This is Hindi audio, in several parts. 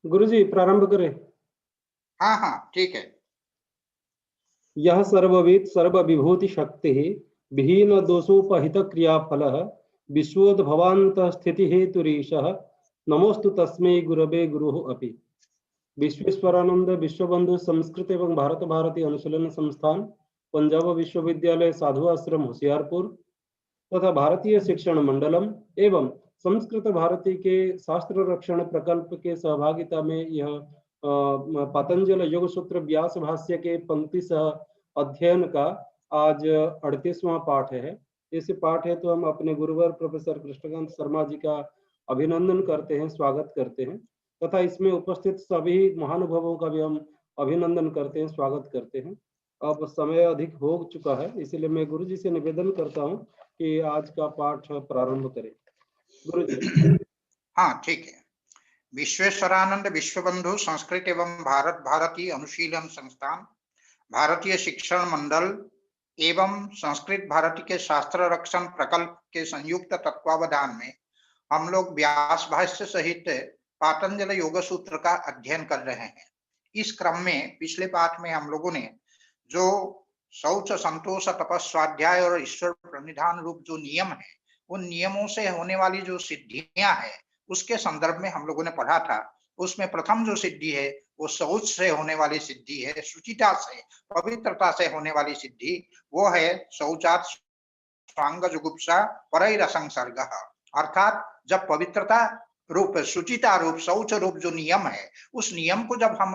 गुरुजी प्रारंभ करें। हाँ हाँ ठीक है। यह सर्वविद सर्वविभूति शक्ति विहीन दोषोपहित क्रियाफल विश्वोद्भवांत स्थिति हेतुरीशः नमोस्तु तस्मै गुरवे गुरुः अपि। विश्वेश्वरानंद विश्वबंधु संस्कृत एवं भारत भारती अनुशीलन संस्थान, पंजाब विश्वविद्यालय साधु आश्रम होशियारपुर तथा भारतीय शिक्षण मंडलम एवं संस्कृत भारती के शास्त्र रक्षण प्रकल्प के सहभागिता में यह पतंजल योग सूत्र व्यास भाष्य के पंक्ति सह अध्ययन का आज 38वां पाठ है। इस पाठ है तो हम अपने गुरुवर प्रोफेसर कृष्णकांत शर्मा जी का अभिनंदन करते हैं, स्वागत करते हैं तथा इसमें उपस्थित सभी महानुभावों का भी हम अभिनंदन करते हैं, स्वागत करते हैं। अब समय अधिक हो चुका है, इसलिए मैं गुरु जी से निवेदन करता हूं कि आज का पाठ प्रारंभ करें। गुरु जी। हाँ ठीक है। विश्वेश्वरानंद विश्वबंधु संस्कृत एवं भारत भारती अनुशीलन संस्थान, भारतीय शिक्षण मंडल एवं संस्कृत भारती के शास्त्र रक्षण प्रकल्प के संयुक्त तत्वावधान में हम लोग व्यास भाष्य सहित पातंजल योग सूत्र का अध्ययन कर रहे हैं। इस क्रम में पिछले पाठ में हम लोगों ने जो शौच संतोष तपस्वाध्याय और ईश्वर प्रणिधान रूप जो नियम है, उन नियमों से होने वाली जो सिद्धियां हैं उसके संदर्भ में हम लोगों ने पढ़ा था। उसमें प्रथम जो सिद्धि है वो शौच से होने वाली सिद्धि है, शुचिता से पवित्रता से होने वाली सिद्धि, वो है शौचात स्वांग जुगुप्सा परैरसंसर्ग। अर्थात जब पवित्रता रूप शुचिता रूप शौच रूप जो नियम है, उस नियम को जब हम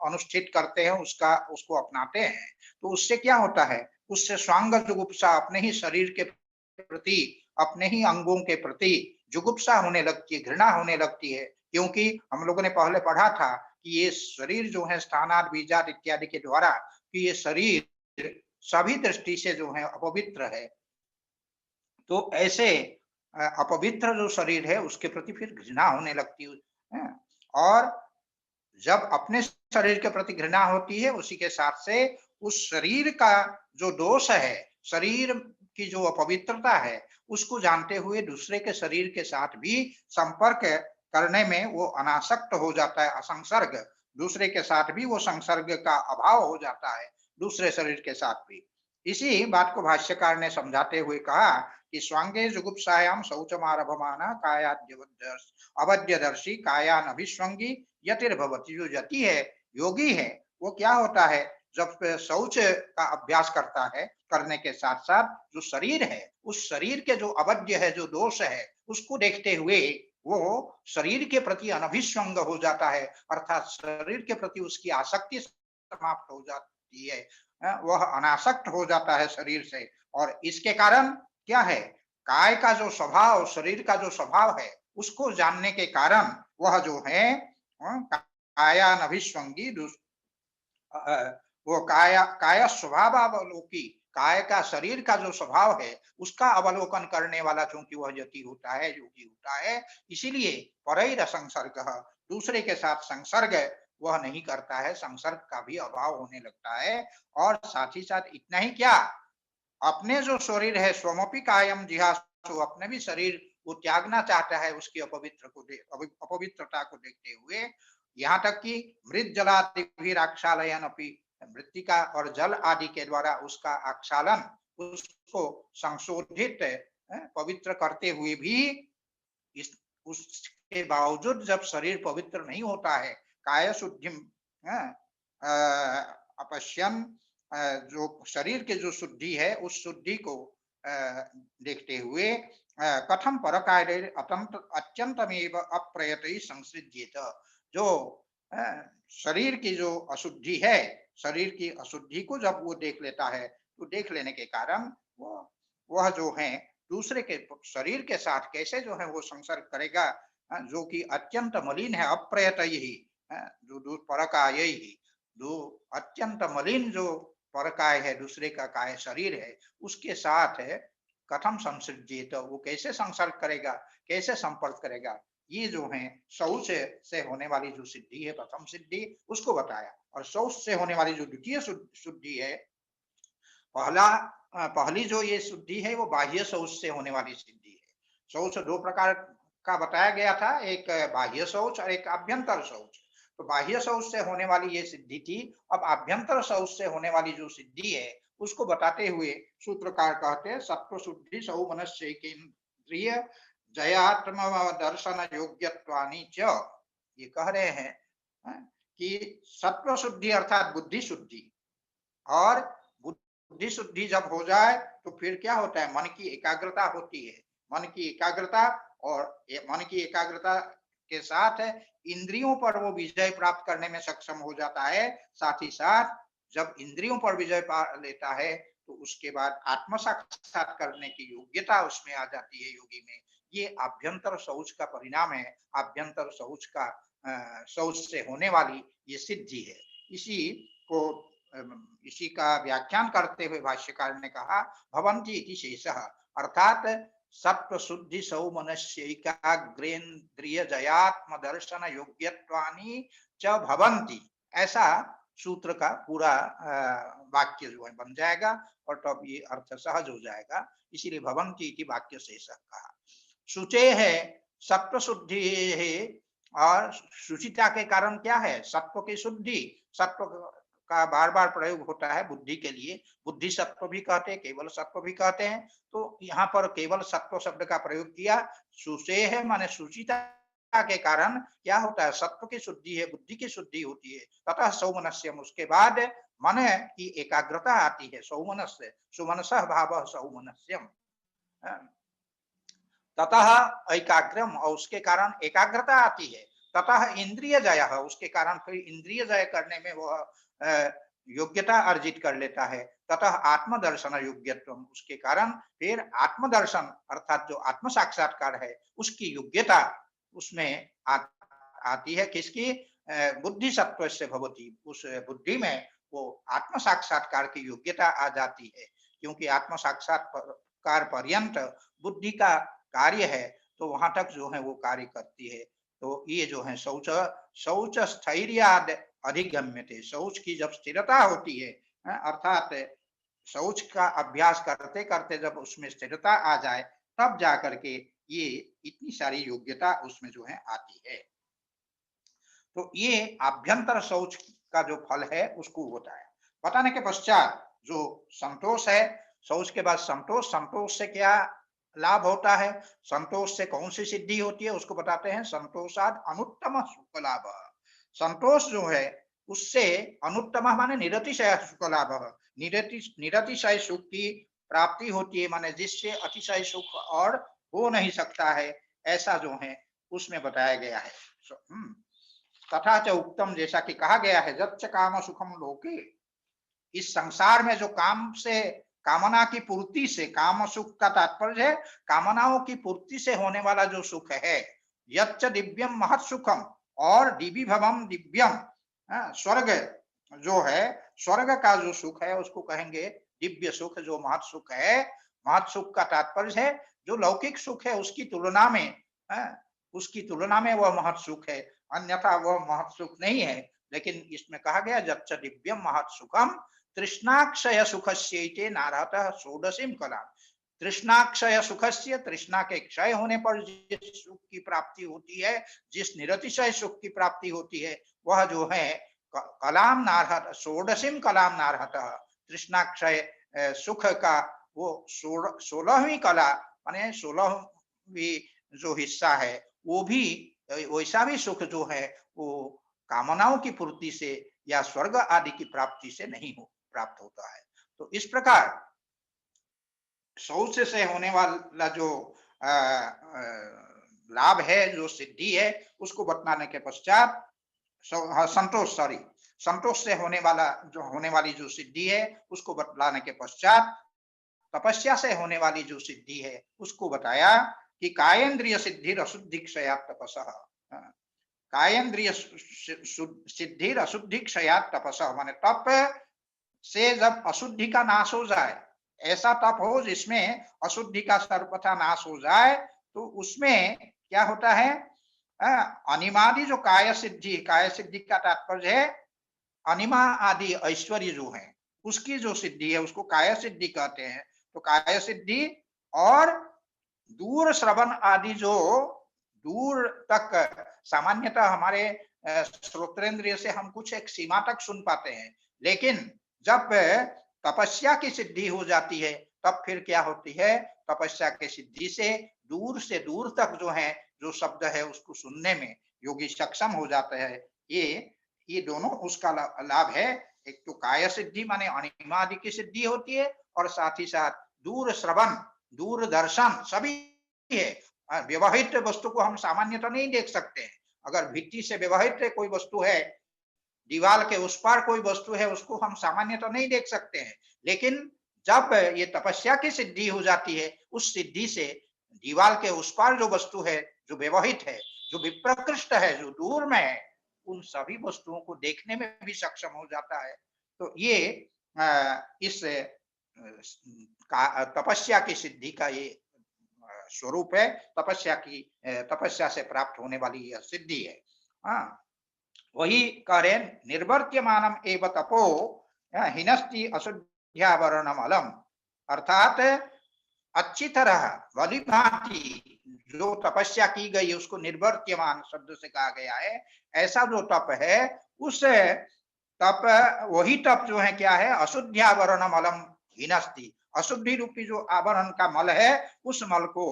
अनुष्ठित करते हैं, उसको अपनाते हैं, तो उससे क्या होता है, उससे स्वांग जुगुप्सा अपने ही शरीर के प्रति, अपने ही अंगों के प्रति जुगुप्सा होने लगती है, घृणा होने लगती है। क्योंकि हम लोगों ने पहले पढ़ा था कि ये शरीर जो है स्थानात बीजात इत्यादि के द्वारा, कि ये शरीर सभी दृष्टि से जो है अपवित्र है। तो ऐसे अपवित्र जो शरीर है उसके प्रति फिर घृणा होने लगती है। और जब अपने शरीर के प्रति घृणा होती है, उसी के साथ से उस शरीर का जो दोष है, शरीर की जो अपवित्रता है, उसको जानते हुए दूसरे के शरीर के साथ भी संपर्क करने में वो अनासक्त हो जाता है, असंसर्ग, दूसरे के साथ भी वो संसर्ग का अभाव हो जाता है, दूसरे शरीर के साथ भी। इसी बात को भाष्यकार ने समझाते हुए कहा कि स्वांगे जुगुप्सायाम शौचमारभमाना अवध्यदर्शी कायान अभिस्वंगी यतिर्भवति। जो यति है, योगी है, वो क्या होता है, जब शौच का अभ्यास करता है, करने के साथ साथ जो शरीर है, उस शरीर के जो अवध्य है, जो दोष है, उसको देखते हुए वो शरीर के प्रति अनभिस्वंग हो जाता है, अर्थात शरीर के प्रति उसकी आसक्ति समाप्त हो जाती है, वह अनासक्त हो जाता है शरीर से। और इसके कारण क्या है, काय का जो स्वभाव, शरीर का जो स्वभाव है, उसको जानने के कारण वह जो है कायान अभिस्वंगी, वो काय स्वभावावलोकी, काय का शरीर का जो स्वभाव है उसका अवलोकन करने वाला चूंकि वह यति होता है, योगी होता है, इसीलिए परैर संसर्ग, दूसरे के साथ संसर्ग वह नहीं करता है, संसर्ग का भी अभाव होने लगता है। और साथ ही साथ इतना ही क्या, अपने जो शरीर है, स्वमपि कायम जिहासु, अपने भी शरीर वो त्यागना चाहता है, उसकी अपवित्रता को देखते हुए, यहाँ तक कि मृत जलादि भी आक्षालयन अपनी, मृत्तिका और जल आदि के द्वारा उसका आक्षालन, उसको संशोधित पवित्र करते हुए भी उसके बावजूद जब शरीर पवित्र नहीं होता है, काय शुद्धि अपश्यन, जो शरीर के जो शुद्धि है उस शुद्धि को देखते हुए कथम परकाय अत्यंतमेव अप्रयत संसृज्येत। जो शरीर की जो अशुद्धि है, शरीर की अशुद्धि को जब वो देख लेता है, तो देख लेने के कारण वह जो है दूसरे के शरीर के साथ कैसे जो है वो संसर्ग करेगा, जो कि अत्यंत मलिन है, अप्रयत ही, जो परकाय ही, जो अत्यंत मलिन जो परकाय है, दूसरे का काय शरीर है, उसके साथ है कथम संसर्जित, वो कैसे संसर्ग करेगा, कैसे संपर्क करेगा। ये जो है शौच से होने वाली जो सिद्धि है, प्रथम सिद्धि, उसको बताया। और शौच से होने वाली जो द्वितीय शुद्धि है, पहली जो ये शुद्धि है वो बाह्य शौच से होने वाली सिद्धि है। शौच दो प्रकार का बताया गया था, एक बाह्य शौच और एक आभ्यंतर शौच। तो बाह्य शौच से होने वाली ये सिद्धि थी। अब आभ्यंतर शौच से होने वाली जो सिद्धि है उसको बताते हुए सूत्रकार कहते हैं सत्व शुद्धि सौमनस्यैकेन्द्रिय जयात्म दर्शन योग्यत्वानि च। ये कह रहे हैं कि सत्व शुद्धि अर्थात बुद्धि शुद्धि, और बुद्धि शुद्धि जब हो जाए तो फिर क्या होता है, मन की एकाग्रता होती है। मन की एकाग्रता, और मन की एकाग्रता के साथ इंद्रियों पर वो विजय प्राप्त करने में सक्षम हो जाता है। साथ ही साथ जब इंद्रियों पर विजय पा लेता है तो उसके बाद आत्म साक्षात करने की योग्यता उसमें आ जाती है योगी में। ये आभ्यंतर शौच का परिणाम है, आभ्यंतर शौच का शौच से होने वाली ये सिद्धि है। इसी का व्याख्यान करते हुए भाष्यकार ने कहा भवन्ति इति शेषः, अर्थात सत्व शुद्धि सौमनस्यैकाग्रेन्द्रिय जयात्म दर्शन योग्यत्वानि च भवन्ति, ऐसा सूत्र का पूरा वाक्य जो है बन जाएगा और तब ये अर्थ सहज हो जाएगा। इसीलिए भवन्ति इति वाक्य शेषः कहा। शुचे है सत्व शुद्धि है, और शुचिता के कारण क्या है, सत्व की शुद्धि। सत्व का बार बार प्रयोग होता है बुद्धि के लिए, बुद्धि सत्व भी कहते हैं, केवल सत्व भी कहते हैं। तो यहाँ पर केवल सत्व शब्द का प्रयोग किया। सुचे है माने शुचिता के कारण क्या होता है, सत्व की शुद्धि है, बुद्धि की शुद्धि होती है। ततः सौमनस्यम, उसके बाद मन की एकाग्रता आती है। सौमनस्य सुमनसः भावः सौमनस्यम, ततः एकाग्रम, और उसके कारण एकाग्रता आती है। ततः इंद्रिय जय, उसके कारण फिर इंद्रिय जय करने में वह योग्यता अर्जित कर लेता है। ततः आत्मदर्शन योग्यत्व, उसके कारण फिर आत्मदर्शन अर्थात जो आत्म साक्षात्कार है उसकी योग्यता उसमें आती है। किसकी, बुद्धि सत्व से भवति, उस बुद्धि में वो आत्म साक्षात्कार की योग्यता आ जाती है। क्योंकि आत्म साक्षात्कार पर्यंत बुद्धि का कार्य है, तो वहां तक जो है वो कार्य करती है। तो ये जो है शौच स्थैर्याद अधिगम्यते, शौच की जब स्थिरता होती है, अर्थात शौच का अभ्यास करते करते जब उसमें स्थिरता आ जाए तब जाकर के ये इतनी सारी योग्यता उसमें जो है आती है। तो ये आभ्यंतर शौच का जो फल है उसको होता है। बताने के पश्चात जो संतोष है, शौच के बाद संतोष, संतोष से क्या लाभ होता है, संतोष से कौन सी सिद्धि होती है उसको बताते हैं। संतोषाद अनुत्तम सुख लाभ, संतोष जो है उससे अनुत्तम माने निरतिशय सुख लाभ, निरतिशय सुख की प्राप्ति होती है, माने जिससे अतिशय सुख और हो नहीं सकता है, ऐसा जो है उसमें बताया गया है। तथा च उक्तम, जैसा कि कहा गया है, जच्च काम सुखम लोके, इस संसार में जो काम से, कामना की पूर्ति से, काम सुख का तात्पर्य है कामनाओं की पूर्ति से होने वाला जो सुख है, यच्च दिव्यम महत् सुखम, और दिव्य भवम दिव्यम, स्वर्ग जो है, स्वर्ग का जो सुख है उसको कहेंगे दिव्य सुख, जो महत् सुख है। महत् सुख का तात्पर्य है जो लौकिक सुख है उसकी तुलना में, उसकी तुलना में वह महत् सुख है, अन्यथा वह महत् सुख नहीं है। लेकिन इसमें कहा गया जच्च दिव्यम महत् सुखम तृष्णाक्षय सुखस्यैते नारहतः षोडशीम कला, तृष्णाक्षय सुखस्य, तृष्णा के क्षय होने पर जिस सुख की प्राप्ति होती है, जिस निरतिशय सुख की प्राप्ति होती है, वह जो है कलाम नारहत, षोडशीम कलाम नारहतः, तृष्णाक्षय सुख का वो 16वीं कला माने 16वीं जो हिस्सा है वो भी वैसा भी सुख जो है वो कामनाओं की पूर्ति से या स्वर्ग आदि की प्राप्ति से नहीं प्राप्त होता है। तो इस प्रकार शौच से होने वाला जो लाभ है, जो सिद्धि है, उसको बतलाने के पश्चात संतोष से होने वाली जो सिद्धि है उसको बतलाने के पश्चात तपस्या से होने वाली जो सिद्धि है उसको बताया कि कायेन्द्रिय सिद्धि अशुद्धि क्षयात् तपसः, कायेन्द्रिय सिद्धि अशुद्धि क्षयात् तपसः, माने तप से जब अशुद्धि का नाश हो जाए, ऐसा तप हो जिसमें अशुद्धि का सर्वथा नाश हो जाए, तो उसमें क्या होता है, अनिमादि जो काय सिद्धि का तात्पर्य है अनिमा आदि ऐश्वर्य जो है उसकी जो सिद्धि है उसको काय सिद्धि कहते हैं। तो काय सिद्धि और दूर श्रवण आदि, जो दूर तक सामान्यतः हमारे श्रोत्रेंद्रिय से हम कुछ एक सीमा तक सुन पाते हैं, लेकिन जब तपस्या की सिद्धि हो जाती है तब फिर क्या होती है, तपस्या की सिद्धि से दूर तक जो है जो शब्द है उसको सुनने में योगी सक्षम हो जाते हैं। ये दोनों उसका लाभ है। एक तो काय सिद्धि माने अणिमा आदि की सिद्धि होती है, और साथ ही साथ दूर श्रवण, दूर दर्शन सभी है। व्यवहित वस्तु को हम सामान्यतः नहीं देख सकते हैं। अगर भित्ति से व्यवहित कोई वस्तु है, दीवार के उस पार कोई वस्तु है, उसको हम सामान्यतः नहीं देख सकते हैं। लेकिन जब ये तपस्या की सिद्धि हो जाती है, उस सिद्धि से दीवार के उस पार जो वस्तु है, जो व्यवहित है, जो विप्रकृष्ट है, जो दूर में है, उन सभी वस्तुओं को देखने में भी सक्षम हो जाता है। तो ये इस तपस्या की सिद्धि का ये स्वरूप है। तपस्या से प्राप्त होने वाली यह सिद्धि है। हाँ, वही कह रहे निर्वर्त्यमानम एव तपो हिनस्ति अशुद्ध्यावरणम अलम, अर्थात अच्छी तरह भली भांति जो तपस्या की गई उसको निर्वर्त्यमान शब्द से कहा गया है। ऐसा जो तप है, उस तप, वही तप जो है क्या है, अशुद्ध्यावरणम अलम हिनस्ति, अशुद्धि रूपी जो आवरण का मल है, उस मल को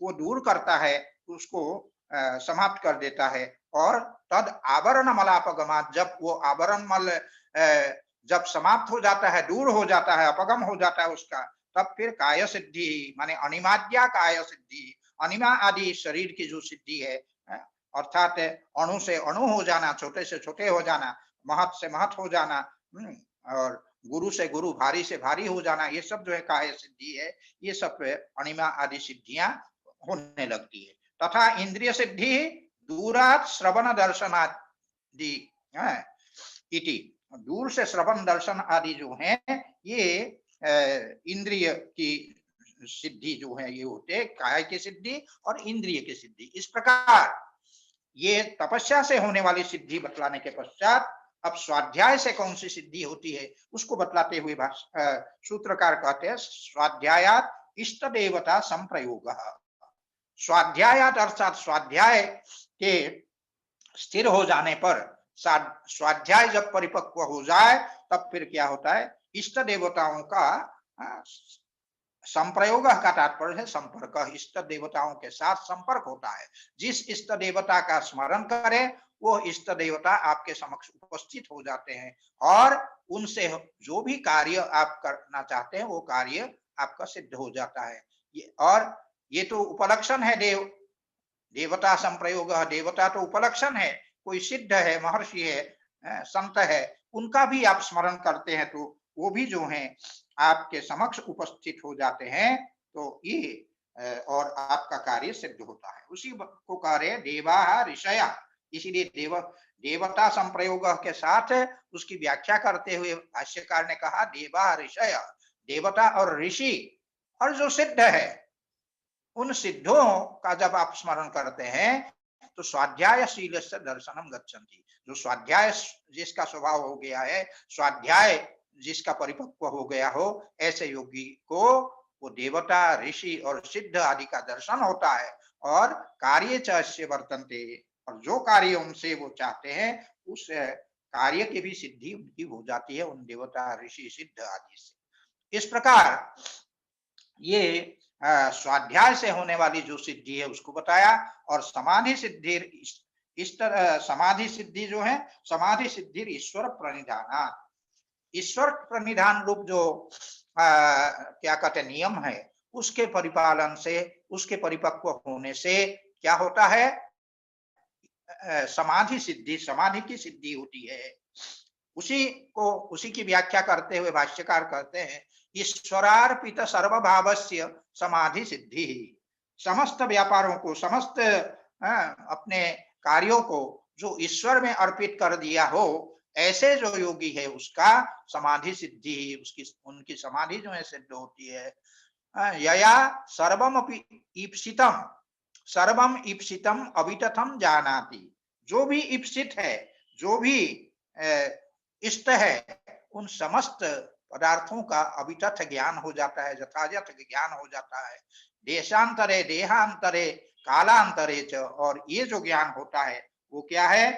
वो दूर करता है, उसको समाप्त कर देता है। और तद आवरण मलापगमात, जब वो आवरण मल जब समाप्त हो जाता है, दूर हो जाता है, अपगम हो जाता है उसका, तब फिर काय सिद्धि माने अनिमाद्या काय सिद्धि, अनिमा आदि शरीर की जो सिद्धि है, अर्थात अणु से अणु हो जाना, छोटे से छोटे हो जाना, महत से महत हो जाना, और गुरु से गुरु, भारी से भारी हो जाना, ये सब जो है काय सिद्धि है। ये सब अणिमा आदि सिद्धियां होने लगती है। तथा इंद्रिय सिद्धि दूरात श्रवण दर्शनादि इति, दूर से श्रवण दर्शन आदि जो है ये इंद्रिय की सिद्धि जो है ये होते काय की सिद्धि और इंद्रिय की सिद्धि। इस प्रकार ये तपस्या से होने वाली सिद्धि बतलाने के पश्चात अब स्वाध्याय से कौन सी सिद्धि होती है उसको बतलाते हुए सूत्रकार कहते हैं स्वाध्यायात इष्ट देवता संप्रयोग। स्वाध्यायात अर्थात स्वाध्याय के स्थिर हो जाने पर, स्वाध्याय जब परिपक्व हो जाए तब फिर क्या होता है, इष्ट देवताओं का संप्रयोग का तात्पर्य है संपर्क, इष्ट देवताओं के साथ संपर्क होता है। जिस इष्ट देवता का स्मरण करे वो इष्ट देवता आपके समक्ष उपस्थित हो जाते हैं, और उनसे जो भी कार्य आप करना चाहते हैं वो कार्य आपका सिद्ध हो जाता है। और ये तो उपलक्षण है, देवता संप्रयोग, देवता तो उपलक्षण है, कोई सिद्ध है, महर्षि है, संत है, उनका भी आप स्मरण करते हैं तो वो भी जो है आपके समक्ष उपस्थित हो जाते हैं। तो ये और आपका कार्य सिद्ध होता है। उसी को कह रहे देवा ऋषया, इसीलिए देवता संप्रयोग के साथ उसकी व्याख्या करते हुए भाष्यकार ने कहा देवा ऋषया, देवता और ऋषि और जो सिद्ध है, उन सिद्धों का जब आप स्मरण करते हैं तो स्वाध्याय शील से दर्शनम गच्छन्ति, जो स्वाध्याय जिसका स्वभाव हो गया है, स्वाध्याय जिसका परिपक्व हो गया हो, ऐसे योगी को वो देवता, ऋषि और सिद्ध आदि का दर्शन होता है। और कार्य च वर्तन्ते, और जो कार्य उनसे वो चाहते हैं उस कार्य की भी सिद्धि उनकी हो जाती है उन देवता, ऋषि, सिद्ध आदि से। इस प्रकार ये स्वाध्याय से होने वाली जो सिद्धि है उसको बताया। और समाधि सिद्धि, इस तरह समाधि सिद्धि जो है, समाधि सिद्धि ईश्वर प्रणिधान, ईश्वर प्रणिधान रूप जो क्या कहते नियम है, उसके परिपालन से, उसके परिपक्व होने से क्या होता है, समाधि सिद्धि, समाधि की सिद्धि होती है। उसी की व्याख्या करते हुए भाष्यकार कहते हैं ईश्वरार्पित सर्वभावस्य समाधि सिद्धि, समस्त व्यापारों को, समस्त अपने कार्यों को जो ईश्वर में अर्पित कर दिया हो, ऐसे जो योगी है उसका समाधि सिद्धि, उनकी समाधि जो है सिद्ध होती है। यया सर्वमपि ईप्सितम, सर्वम ईप्सितम अवितथम जानाति, जो भी ईप्सित है, जो भी इष्ट है, उन समस्त पदार्थों का अवितथ ज्ञान हो जाता है, यथायथ ज्ञान हो जाता है। देशांतरे, देहांतरे, कालांतरे च, और ये जो ज्ञान होता है वो क्या है,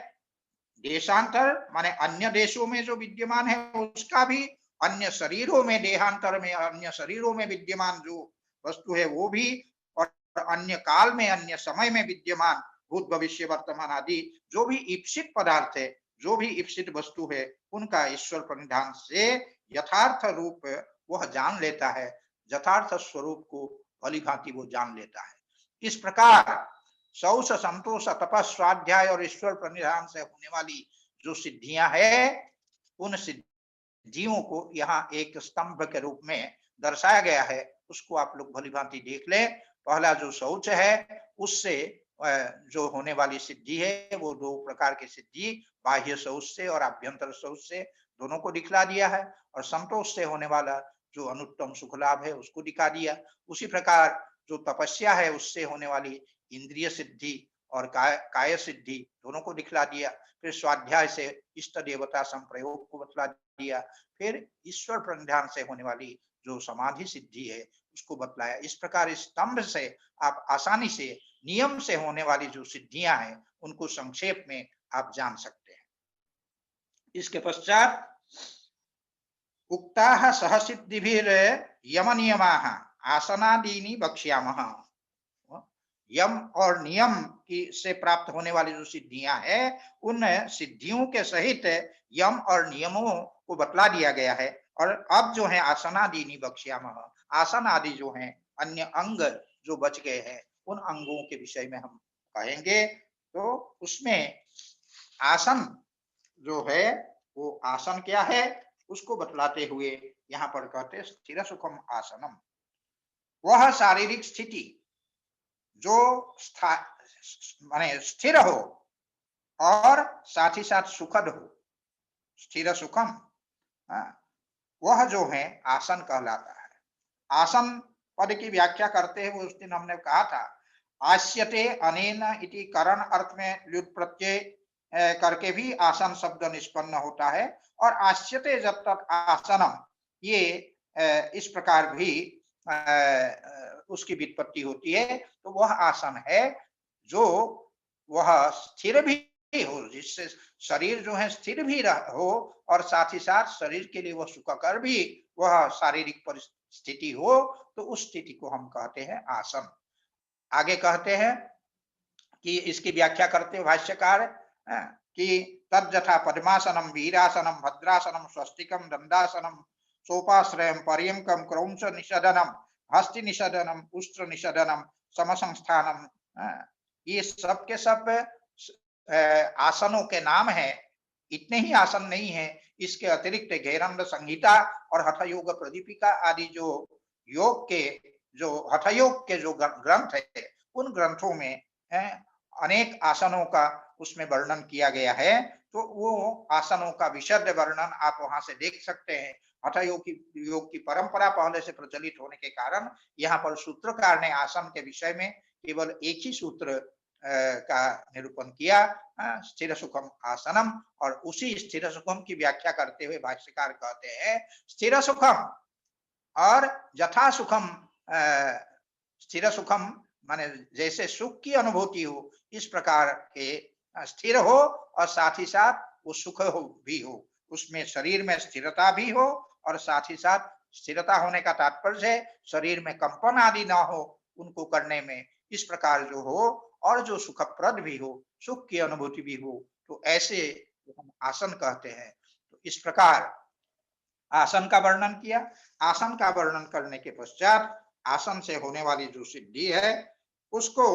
देशांतर माने अन्य देशों में जो विद्यमान है उसका भी, अन्य शरीरों में, देहांतर में अन्य शरीरों में विद्यमान जो वस्तु है वो भी, और अन्य काल में, अन्य समय में विद्यमान भूत भविष्य वर्तमान आदि जो भी ईप्सित पदार्थ है, जो भी ईप्सित वस्तु है, उनका ईश्वर प्रणिधान से यथार्थ रूप वह जान लेता है, यथार्थ स्वरूप को भली भांति वो जान लेता है। इस प्रकार शौच, संतोष, तपस, स्वाध्याय और ईश्वर प्रणिधान से होने वाली जो सिद्धियां है, उन सिद्धियों को यहाँ एक स्तंभ के रूप में दर्शाया गया है। उसको आप लोग भली भांति देख लें। पहला जो शौच है, उससे जो होने वाली सिद्धि है वो दो प्रकार की सिद्धि, बाह्य शौच से और आभ्यंतर शौच से, दोनों को दिखला दिया है। और संतोष से होने वाला जो अनुत्तम सुख लाभ है उसको दिखा दिया। उसी प्रकार जो तपस्या है उससे होने वाली इंद्रिय सिद्धि और काय सिद्धि दोनों को दिखला दिया। फिर स्वाध्याय से इष्ट देवता संप्रयोग को बतला दिया। फिर ईश्वर प्रणिधान से होने वाली जो समाधि सिद्धि है उसको बतलाया। इस प्रकार इस स्तंभ से आप आसानी से नियम से होने वाली जो सिद्धियां हैं उनको संक्षेप में आप जान सकते हैं। इसके पश्चात उक्ताः सहसिद्धिभिर यम नियमाः आसनादीनि वक्ष्यामः। यम और नियम की से प्राप्त होने वाली जो सिद्धियां हैं, उन सिद्धियों के सहित यम और नियमों को बतला दिया गया है। और अब जो है आसनादीनि वक्ष्यामः, आसन आदि जो हैं, अन्य अंग जो बच गए हैं, उन अंगों के विषय में हम कहेंगे। तो उसमें आसन जो है, वो आसन क्या है उसको बतलाते हुए यहाँ पर कहते स्थिर सुखम आसनम। वह शारीरिक स्थिति जो माने स्थिर हो और साथ ही साथ सुखद हो, स्थिर सुखम, वह जो है आसन कहलाता है। आसन पद की व्याख्या करते हुए उस दिन हमने कहा था, आस्यते अनेन इति करण अर्थ में ल्युट प्रत्यय करके भी आसन शब्द निष्पन्न होता है। और आस्यते जब तक आसनम, ये इस प्रकार भी उसकी व्युत्पत्ति होती है। तो वह आसन है जो वह स्थिर भी हो, जिससे शरीर जो है स्थिर भी हो और साथ ही साथ शरीर के लिए वह सुखकर भी वह शारीरिक परिस्थिति हो, तो उस स्थिति को हम कहते हैं आसन। आगे कहते हैं कि इसकी व्याख्या करते भाष्यकार कि तद्यथा पद्मासनम, वीरासनम, भद्रासनम, स्वस्तिकम, दंडासनम, सोपाश्रयम, पर्यंकम, क्रौंच निषदनम, हस्ति निषदनम, उष्ट्र निषदनम, समसंस्थानम, ये सब के सब आसनों के नाम है। इतने ही आसन नहीं है, इसके अतिरिक्त घेरंड संहिता और हठयोग प्रदीपिका आदि जो योग के, जो हठयोग के जो ग्रंथ है, उन ग्रंथों में अनेक आसनों का उसमें वर्णन किया गया है। तो वो आसनों का विशद वर्णन आप वहां से देख सकते हैं। हठयोग की परंपरा पहले से प्रचलित होने के कारण यहाँ पर सूत्रकार ने आसन के विषय में केवल एक ही सूत्र का निरूपण किया, स्थिर सुखम आसनम। और उसी स्थिर सुखम की व्याख्या करते हुए भाष्यकार कहते हैं स्थिर सुखम और यथा सुखम। स्थिर सुखम माने जैसे सुख की अनुभूति हो, इस प्रकार के स्थिर हो और साथ ही साथ वो सुख हो भी हो, उसमें शरीर में स्थिरता भी हो और साथ ही साथ स्थिरता होने का तात्पर्य है शरीर में कंपन आदि ना हो उनको करने में, इस प्रकार जो हो और जो सुखप्रद भी हो, सुख की अनुभूति भी हो, तो ऐसे हम आसन कहते हैं। तो इस प्रकार आसन का वर्णन किया। आसन का वर्णन करने के पश्चात आसन से होने वाली जो सिद्धि है उसको,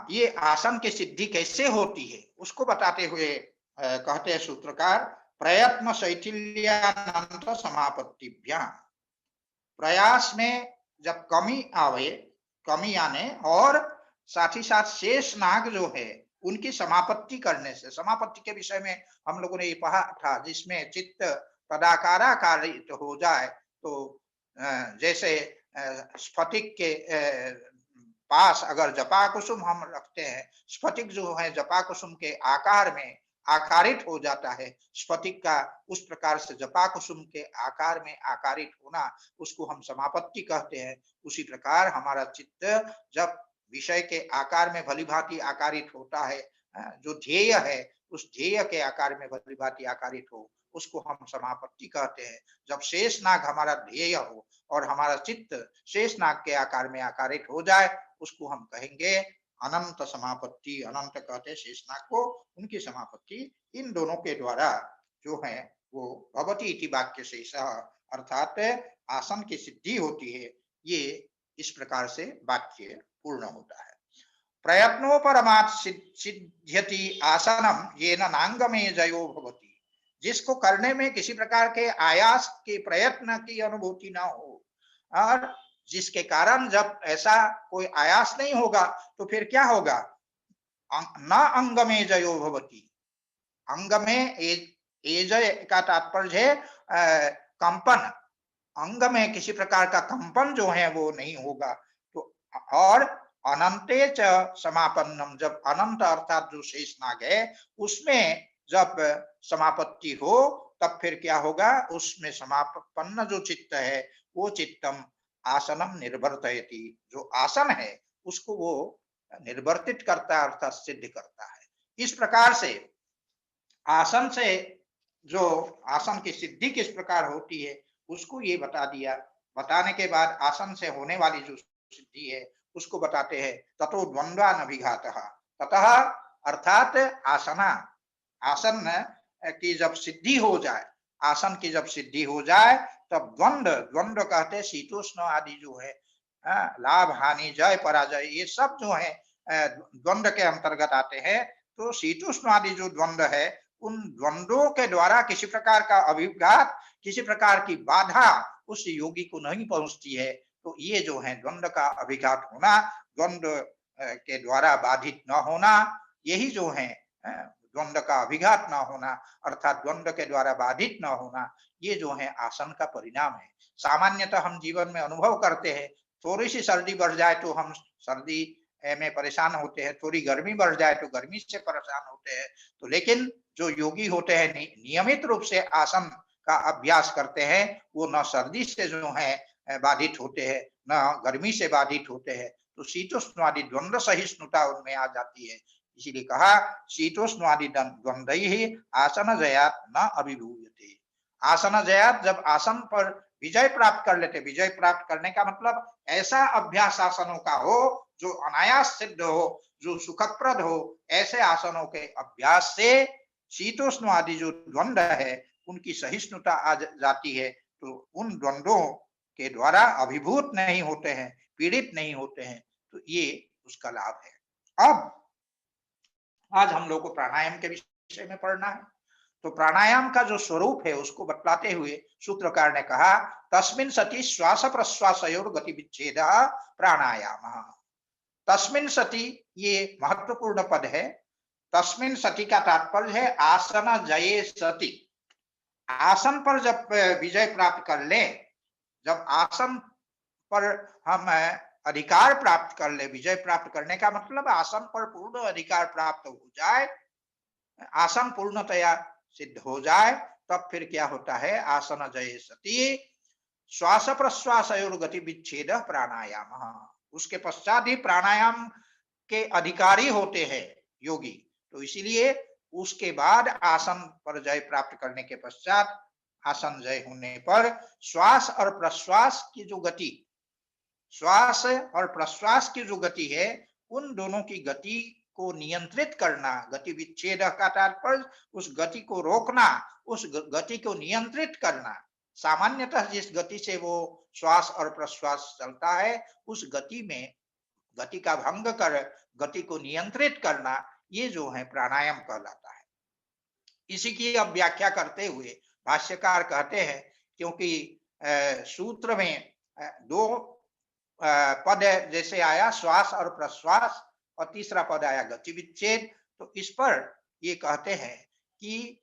ये आसन की सिद्धि कैसे होती है उसको बताते हुए कहते हैं सूत्रकार, प्रयत्न शैथिल्यानंत समापत्तिभ्या। प्रयास में जब कमी आवे, कमी आने और साथ ही साथ शेष नाग जो है उनकी समापत्ति करने से, समापत्ति के विषय में हम लोगों ने ये पढ़ा था, जिसमें चित्त तदाकाराकारित हो जाए। तो जैसे स्फटिक के पास अगर जपा कुसुम हम रखते हैं, स्फटिक जो है जपा कुसुम के आकार में आकारित हो जाता है, स्फटिक का उस प्रकार से जपा कुसुम के आकार में आकारित होना, उसको हम समापत्ति कहते हैं। उसी प्रकार हमारा चित्त जब विषय के आकार में भलीभांति आकारित होता है, जो ध्येय है उस ध्येय के आकार में भलीभांति आकारित हो, उसको हम समापत्ति कहते हैं। जब शेषनाग हमारा ध्येय हो और हमारा चित्त शेषनाग के आकार में आकारित हो जाए, उसको हम कहेंगे अनंत समापत्ति। अनंत कहते हैं शेषनाग को, उनकी समापत्ति इन दोनों के द्वारा जो है वो भवति इति वाक्य शेष, अर्थात आसन की सिद्धि होती है। ये इस प्रकार से वाक्य पूर्ण होता है। प्रयत्नोपरमात् सिद्ध्यति आसनम येन नांगमे जयो भवति। जिसको करने में किसी प्रकार के आयास के प्रयत्न की अनुभूति ना हो, और जिसके कारण जब ऐसा कोई आयास नहीं होगा तो फिर क्या होगा, न अंग में जयो भवति। अंग में एजय का तात्पर्य है कंपन, अंग में किसी प्रकार का कंपन जो है वो नहीं होगा। तो और अनंते च समापन्नम, जब अनंत अर्थात जो शेषनाग है उसमें जब समापत्ति हो तब फिर क्या होगा, उसमें समापन्न जो चित्त है वो चित्तम आसनम निर्वर्तयति, जो आसन है उसको वो निर्वर्तित करता है अर्थात सिद्ध करता है। इस प्रकार से आसन से जो आसन की सिद्धि किस प्रकार होती है उसको ये बता दिया। बताने के बाद आसन से होने वाली जो सिद्धि है उसको बताते हैं। ततो द्वंद्वानभिघातः, ततः अर्थात आसना, आसन की जब सिद्धि हो जाए, आसन की जब सिद्धि हो जाए तब द्वंद्व, द्वंद्व कहते हैं शीतोष्ण आदि जो है, लाभ हानि जय पराजय, ये सब जो है द्वंद्व के अंतर्गत आते हैं। तो शीतोष्ण आदि जो द्वंद्व है उन द्वंद्वों के द्वारा किसी प्रकार का अभिघात, किसी प्रकार की बाधा उस योगी को नहीं पहुंचती है। तो ये जो है द्वंद्व का अभिघात होना, द्वंद्व के द्वारा बाधित न होना, यही जो है द्वंद्व का अभिघात न होना अर्थात द्वंद्व के द्वारा बाधित न होना, ये जो है आसन का परिणाम है। सामान्यतः हम जीवन में अनुभव करते हैं, थोड़ी सी सर्दी बढ़ जाए तो हम सर्दी में परेशान होते हैं, थोड़ी गर्मी बढ़ जाए तो गर्मी से परेशान होते हैं। तो लेकिन जो योगी होते हैं नियमित रूप से आसन का अभ्यास करते हैं, वो न सर्दी से जो है बाधित होते हैं, न गर्मी से बाधित होते हैं। तो शीतोष्णादि द्वंद्व सहिष्णुता उनमें आ जाती है। इसीलिए कहा शीतोष्णादि द्वंद्व ही आसन जयात न अभिभूयते। आसन जयात, जब आसन पर विजय प्राप्त कर लेते, विजय प्राप्त करने का मतलब ऐसा अभ्यास आसनों का हो जो अनायास सिद्ध हो, जो सुखप्रद हो, ऐसे आसनों के अभ्यास से शीतोष्ण आदि जो द्वंद्व है उनकी सहिष्णुता आ जाती है। तो उन द्वंद्वों के द्वारा अभिभूत नहीं होते हैं, पीड़ित नहीं होते हैं। तो ये उसका लाभ है। अब आज हम लोग को प्राणायाम के विषय में पढ़ना है। तो प्राणायाम का जो स्वरूप है उसको बतलाते हुए सूत्रकार ने कहा तस्मिन् सति श्वास प्रश्वासयोर गति विच्छेद प्राणायाम। तस्मिन् सति ये महत्वपूर्ण पद है। तस्मिन् सति का तात्पर्य है आसन जये सति। आसन पर जब विजय प्राप्त कर ले, जब आसन पर हम अधिकार प्राप्त कर ले, विजय प्राप्त करने का मतलब आसन पर पूर्ण अधिकार प्राप्त हो जाए, आसन पूर्णतया सिद्ध हो जाए, तब फिर क्या होता है, आसन जये सति श्वास प्रश्वासयोर गति विच्छेद प्राणायाम। उसके पश्चात ही प्राणायाम के अधिकारी होते हैं योगी। तो इसीलिए उसके बाद आसन पर जय प्राप्त करने के पश्चात, आसन जय होने पर श्वास और प्रश्वास की जो गति, श्वास और प्रश्वास की जो गति है, उन दोनों की गति को नियंत्रित करना, गति विच्छेद का तात्पर्य उस गति को रोकना, उस गति को नियंत्रित करना। सामान्यतः जिस गति से वो श्वास और प्रश्वास चलता है उस गति में गति का भंग कर गति को नियंत्रित करना, ये जो है प्राणायाम कहलाता है। इसी की अब व्याख्या करते हुए भाष्यकार कहते हैं, क्योंकि सूत्र में दो पद जैसे आया श्वास और प्रश्वास और तीसरा पद आया गति विच्छेद, तो इस पर ये कहते हैं कि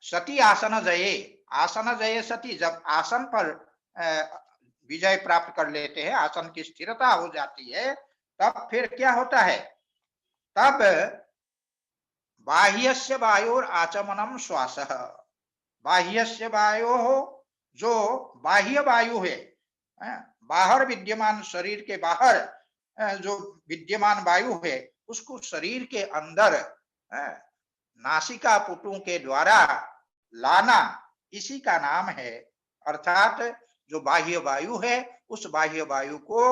सती आसन जये, आसन जये सती, जब आसन पर विजय प्राप्त कर लेते हैं, आसन की स्थिरता हो जाती है, तब फिर क्या होता है, तब बाह्यस्य वायोर आचमनम श्वास। बाह्यस्य वायो हो, जो बाह्य वायु है, बाहर विद्यमान शरीर के बाहर जो विद्यमान वायु है उसको शरीर के अंदर नासिका पुटों के द्वारा लाना, इसी का नाम है। अर्थात जो बाह्य वायु है उस बाह्य वायु को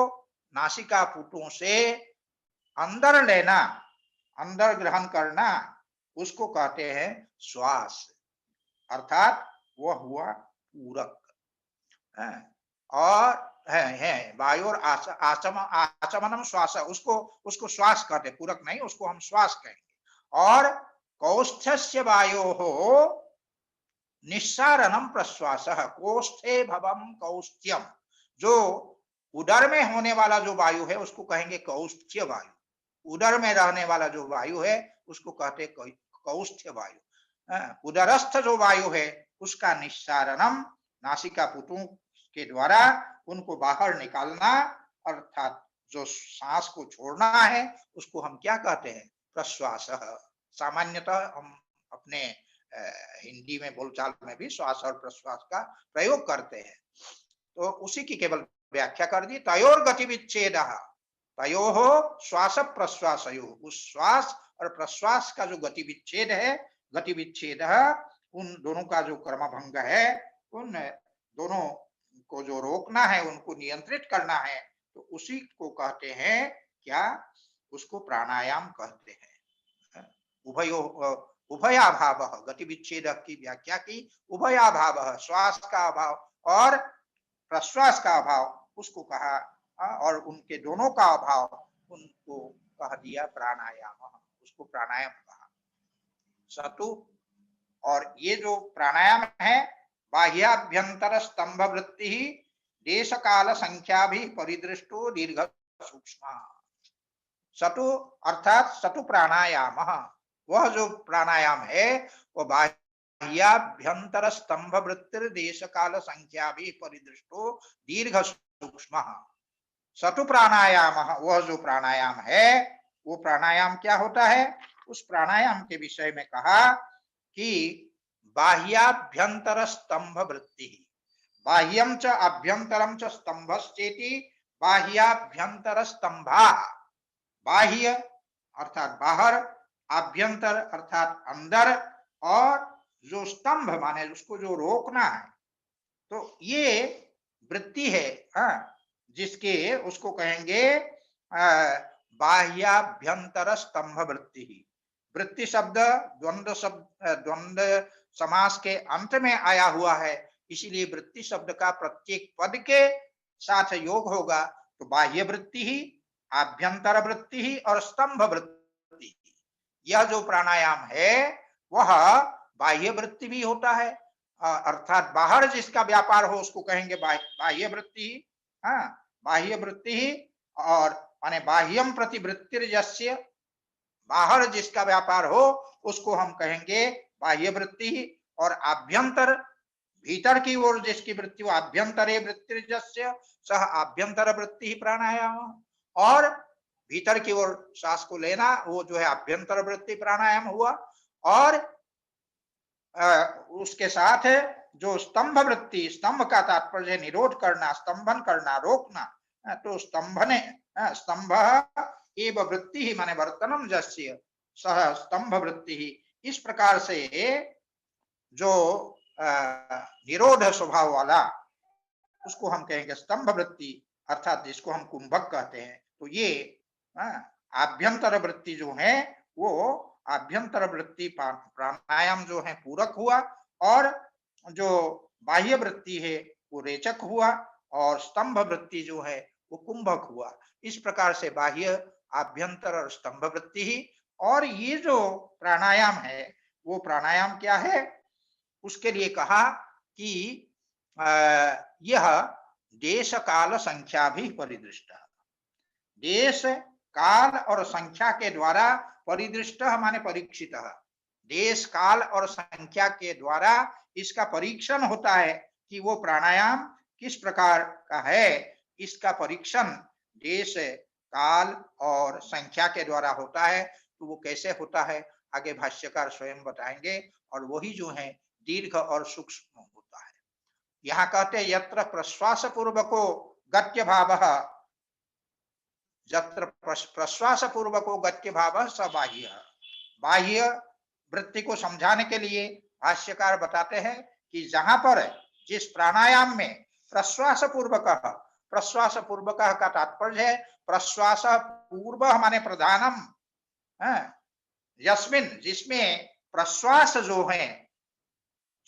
नासिका पुटों से अंदर लेना, अंदर ग्रहण करना, उसको कहते हैं श्वास। अर्थात वह हुआ पूरक। और है वायु और आचमनम श्वास, उसको श्वास कहते हैं, पूरक नहीं, उसको हम श्वास कहेंगे। और कौस्थ्यस्य वायो हो निस्सारणम प्रश्वास, कोष्ठे भवम कौस्थ्यम, जो उदर में होने वाला जो वायु है उसको कहेंगे कौस्थ्य वायु। उदर में रहने वाला जो वायु है उसको कहते कौस्थ्य वायु। उदरस्थ जो वायु है उसका निस्सारणम, नासिका पुटों के द्वारा उनको बाहर निकालना, अर्थात जो सांस को छोड़ना है उसको हम क्या कहते हैं? प्रश्वास। सामान्यतः हम अपने हिंदी में बोलचाल में भी श्वास और प्रश्वास का प्रयोग करते हैं, तो उसी की केवल व्याख्या कर दी। तयोर गतिविच्छेद, तयो हो श्वास प्रश्वासयो, उस श्वास और प्रश्वास का जो गतिविच्छेद है, गतिविच्छेद उन दोनों का जो कर्मभंग है, उन दोनों को जो रोकना है, उनको नियंत्रित करना है, तो उसी को कहते हैं क्या? उसको प्राणायाम कहते हैं। उभयाभाव, गतिविच्छेद की व्याख्या की, उभयाभाव, श्वास का अभाव और प्रश्वास का अभाव उसको कहा, और उनके दोनों का अभाव उनको कह दिया प्राणायाम, उसको प्राणायाम कहा। सतु, और ये जो प्राणायाम है, बाह्याभ्यंतर स्तंभ वृत्ति ही देश काल संख्या भी परिदृष्टो दीर्घ सूक्ष्म। सतु अर्थात सतु प्राणायाम, वह जो प्राणायाम है वो बाह्याभ्यंतर स्तंभ वृत्तिर देश काल संख्या भी परिदृष्टो दीर्घ सूक्ष्म। सतु प्राणायाम, वह जो प्राणायाम है, वो प्राणायाम क्या होता है? उस प्राणायाम के विषय में कहा कि बाह्याभ्यंतर स्तंभ वृत्ति, बाह्यम च अभ्यंतरम च स्तंभश्चेति बाह्याभ्यंतर स्तंभा। बाह्य अर्थात बाहर, आभ्यंतर अर्थात अंदर, और जो स्तंभ माने उसको जो रोकना है, तो ये वृत्ति है, जिसके उसको कहेंगे बाह्याभ्यंतर स्तंभ वृत्ति। वृत्ति शब्द द्वंद्व समास के अंत में आया हुआ है, इसीलिए वृत्ति शब्द का प्रत्येक पद के साथ योग होगा, तो बाह्य वृत्ति ही, आभ्यंतर वृत्ति ही और स्तंभ वृत्ति। यह जो प्राणायाम है वह बाह्य वृत्ति भी होता है, अर्थात बाहर जिसका व्यापार हो उसको कहेंगे बाह्य वृत्ति ही। बाह्य वृत्ति ही, और माने बाह्यम प्रति वृत्तिर्यस्य, बाहर जिसका व्यापार हो उसको हम कहेंगे बाह्य वृत्ति ही। और आभ्यंतर, भीतर की ओर जिसकी वृत्ति हो, आभ्यंतरे वृत्तिर्यस्य सह आभ्यंतर वृत्ति ही प्राणायाम। और भीतर की ओर श्वास को लेना, वो जो है आभ्यंतर वृत्ति प्राणायाम हुआ। और उसके साथ जो स्तंभ वृत्ति, स्तंभ का तात्पर्य निरोध करना, स्तंभन करना, रोकना, तो स्तंभने स्तंभ एव वृत्ति ही माने वर्तनम जस्य सह स्तंभ वृत्ति ही। इस प्रकार से जो निरोध स्वभाव वाला उसको हम कहेंगे स्तंभ वृत्ति, अर्थात जिसको हम कुंभक कहते हैं। तो ये आभ्यंतर वृत्ति जो है वो आभ्यंतर वृत्ति प्राणायाम जो है पूरक हुआ, और जो बाह्य वृत्ति है वो रेचक हुआ, और स्तंभ वृत्ति जो है वो कुंभक हुआ। इस प्रकार से बाह्य, आभ्यंतर और स्तंभ वृत्ति ही। और ये जो प्राणायाम है वो प्राणायाम क्या है? उसके लिए कहा कि यह देश काल संख्या भी परिदृष्ट, देश काल और संख्या के द्वारा परिदृष्ट माने परीक्षित, देश काल और संख्या के द्वारा इसका परीक्षण होता है कि वो प्राणायाम किस प्रकार का है। इसका परीक्षण देश, काल और संख्या के द्वारा होता है। तो वो कैसे होता है आगे भाष्यकार स्वयं बताएंगे, और वही जो है दीर्घ और सूक्ष्म होता है। यहाँ कहते यत्र प्रश्वास पूर्वको गत्य भाव यत्र प्रश्वास पूर्वको गत्य भाव स बाह्य। बाह्य वृत्ति को समझाने के लिए भाष्यकार बताते हैं कि जहां पर जिस प्राणायाम में प्रश्वास पूर्वक का तात्पर्य है प्रश्वास पूर्व माने प्रधानम, यस्मिन जिसमें प्रश्वास जो है,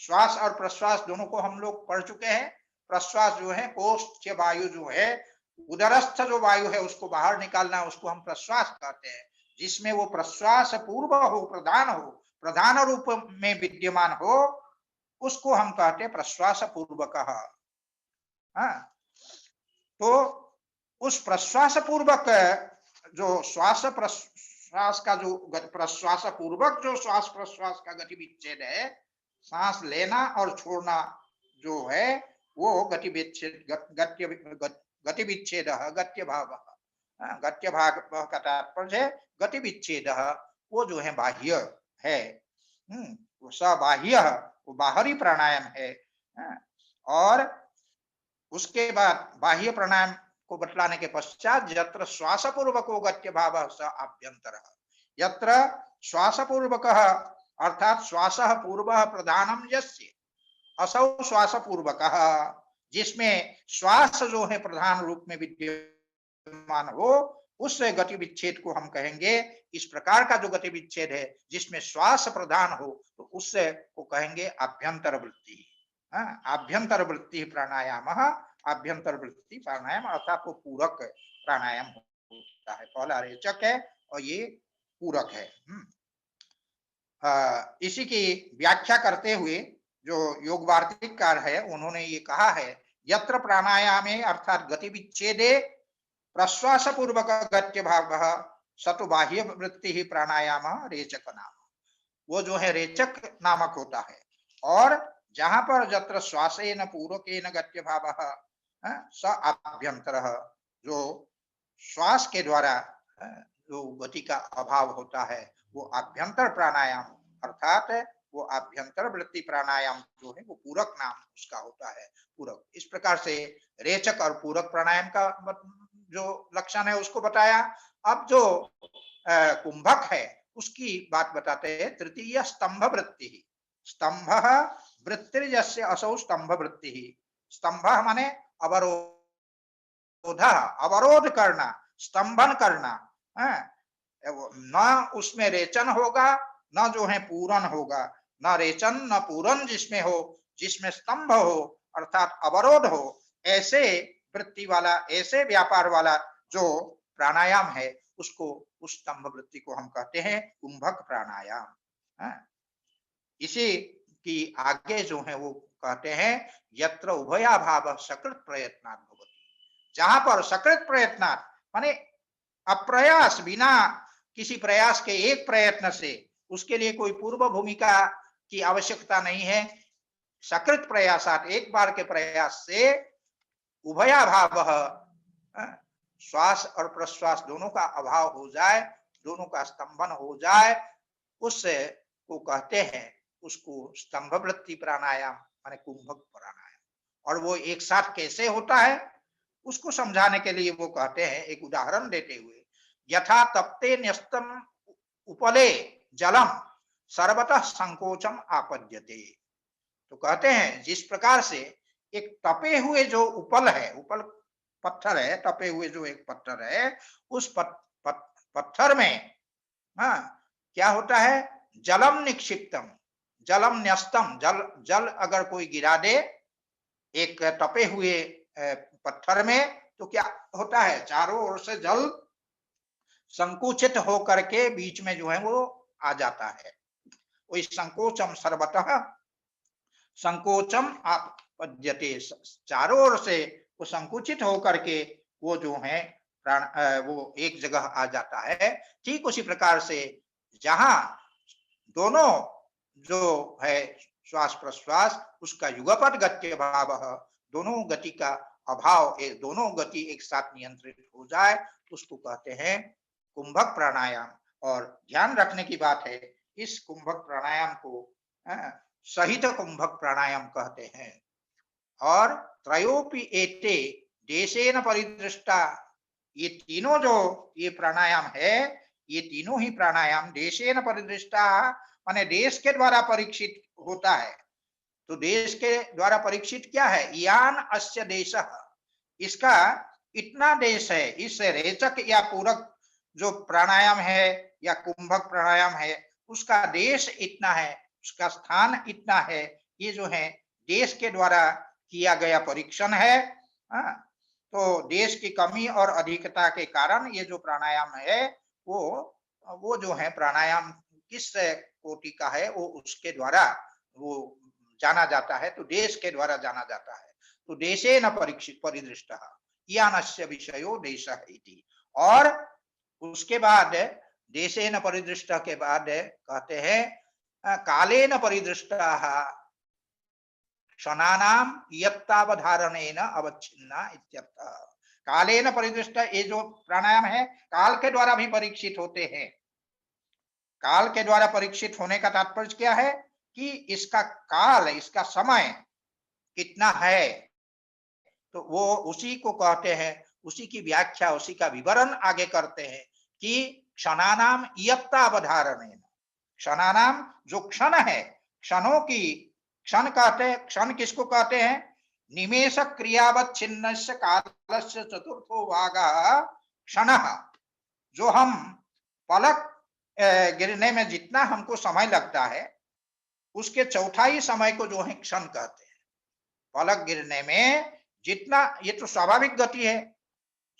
श्वास और प्रश्वास दोनों को हम लोग पढ़ चुके हैं। प्रश्वास जो है कोष्ठ वायु जो है, उदरस्थ जो वायु है उसको बाहर निकालना, उसको हम प्रश्वास कहते हैं। जिसमें वो प्रश्वास पूर्व हो, प्रधान रूप में विद्यमान हो, उसको हम कहते हैं प्रश्वास पूर्वक। तो उस प्रश्वास पूर्वक जो श्वास प्रश्वास का जो प्रश्वास पूर्वक जो श्वास प्रश्वास का गति विच्छेद है, सांस लेना और छोड़ना जो है वो गति विच्छेद गत्य भाव, गत्य भाग का तात्पर्य है गति विच्छेद, वो जो है बाह्य है। वो सबाह्य, वो बाहरी प्राणायाम है। और उसके बाद बाह्य प्राणायाम को बतलाने के पश्चात यत्र श्वास पूर्वको गत्य भाव स आभ्यंतर, यत्र श्वास पूर्वक अर्थात श्वास पूर्व प्रधानम यस्य असौ श्वास पूर्वक, जिसमें श्वास जो है प्रधान रूप में विद्यमान हो, उस गति विच्छेद को हम कहेंगे। इस प्रकार का जो गति विच्छेद है जिसमें श्वास प्रधान हो, तो उससे को कहेंगे आभ्यंतर वृत्ति। आभ्यंतर वृत्ति प्राणायाम, आभ्यंतर वृत्ति प्राणायाम अर्थात वो पूरक प्राणायाम होता है। पहला रेचक है और ये पूरक है। इसी की व्याख्या करते हुए जो योग वार्तिककार है उन्होंने ये कहा है, यत्र प्राणायामे अर्थात गति विच्छेदे प्रश्वास पूर्वक गत्य भाव सतु बाह्य वृत्ति ही प्राणायाम रेचक नाम, वो जो है रेचक नामक होता है। और जहां पर यत्र श्वासेन पूर्वकेन गत्य भाव स आभ्यंतर, जो श्वास के द्वारा जो गति का अभाव होता है वो आभ्यंतर प्राणायाम अर्थात वो आभ्यंतर वृत्ति प्राणायाम जो है वो पूरक नाम उसका होता है, पूरक। इस प्रकार से रेचक और पूरक प्राणायाम का जो लक्षण है उसको बताया। अब जो कुंभक है उसकी बात बताते हैं। तृतीय स्तंभ वृत्ति, स्तंभ वृत्तिर्यस्य असौ स्तंभ वृत्ति। स्तंभ माने अवरोध, अवरोध करना, स्तंभन करना, न उसमें रेचन होगा न जो है पूरन होगा, न रेचन न पूरन जिसमें हो, जिसमें स्तंभ हो अर्थात अवरोध हो, ऐसे वृत्ति वाला, ऐसे व्यापार वाला जो प्राणायाम है उसको, उस स्तंभ वृत्ति को हम कहते हैं कुंभक प्राणायाम। इसी की आगे जो है वो कहते हैं यत्र उभयाभाव सकृत प्रयत्नात् भवति, जहां पर सकृत प्रयत्नात् माने अप्रयास, बिना किसी प्रयास के, एक प्रयत्न से, उसके लिए कोई पूर्व भूमिका की आवश्यकता नहीं है। सकृत प्रयासात, एक बार के प्रयास से उभयाभाव, श्वास और प्रश्वास दोनों का अभाव हो जाए, दोनों का स्तंभन हो जाए, उससे को कहते हैं, उसको स्तंभ वृत्ति प्राणायाम माने कुंभक प्राणायाम। और वो एक साथ कैसे होता है उसको समझाने के लिए वो कहते हैं, एक उदाहरण देते हुए, यथा तप्ते न्यस्तम उपले जलम सर्वतः संकोचम आपद्यते। तो कहते हैं जिस प्रकार से एक तपे हुए जो उपल है, उपल पत्थर है, तपे हुए जो एक पत्थर है, उस पत्थर में क्या होता है, जलम निक्षिप्तम, जलम न्यस्तम, जल अगर कोई गिरा दे एक तपे हुए पत्थर में, तो क्या होता है, चारों ओर से जल संकुचित होकर के बीच में जो है वो आ जाता है। वही संकोचम सर्वतः संकोचम आपद्यते, चारों ओर से वो संकुचित होकर के वो जो है वो एक जगह आ जाता है। ठीक उसी प्रकार से जहां दोनों जो है श्वास प्रश्वास उसका युगपत गत्य भाव, दोनों गति का अभाव, दोनों गति एक साथ नियंत्रित हो जाए, उसको कहते हैं कुंभक प्राणायाम। और ध्यान रखने की बात है, इस कुंभक प्राणायाम को सहित कुंभक प्राणायाम कहते हैं। और त्रयोपि एते देशेन परिदृष्टा ये तीनों जो ये प्राणायाम है, ये तीनों ही प्राणायाम देशेन परिदृष्टा, माने देश के द्वारा परीक्षित होता है। तो देश के द्वारा परीक्षित क्या है? यान अस्य देशः, इसका इतना देश है। इस रेचक या पूरक जो प्राणायाम है या कुंभक प्राणायाम है, उसका देश इतना है, उसका स्थान इतना है। ये जो है देश के द्वारा किया गया परीक्षण है। तो देश की कमी और अधिकता के कारण ये जो प्राणायाम है वो जो है प्राणायाम किस कोटि का है, वो उसके द्वारा वो जाना जाता है। तो देश के द्वारा जाना जाता है। तो देशे न परीक्षित परिदृष्टः यानस्य विषयो देशः इति। और उसके बाद देशे न परिदृष्ट के बाद कहते हैं काले न परिदृष्टाः क्षणानाम यत्तावधारणेन अवच्छिन्ना इत्यर्थः। काले न परिदृष्ट, ये जो प्राणायाम है काल के द्वारा भी परीक्षित होते हैं। काल के द्वारा परीक्षित होने का तात्पर्य क्या है कि इसका काल, इसका समय कितना है, तो वो उसी को कहते हैं, उसी की व्याख्या, उसी का विवरण आगे करते हैं कि क्षणानाम इयत्तावधारणेन। क्षणानाम जो क्षण है, क्षणों की, क्षण कहते हैं, क्षण किसको कहते हैं? निमेष क्रियावच्छिन्नस्य कालस्य चतुर्थो भागः क्षणः। जो हम पलक गिरने में जितना हमको समय लगता है, उसके चौथाई समय को जो है क्षण कहते हैं। पलक गिरने में जितना, ये तो स्वाभाविक गति है,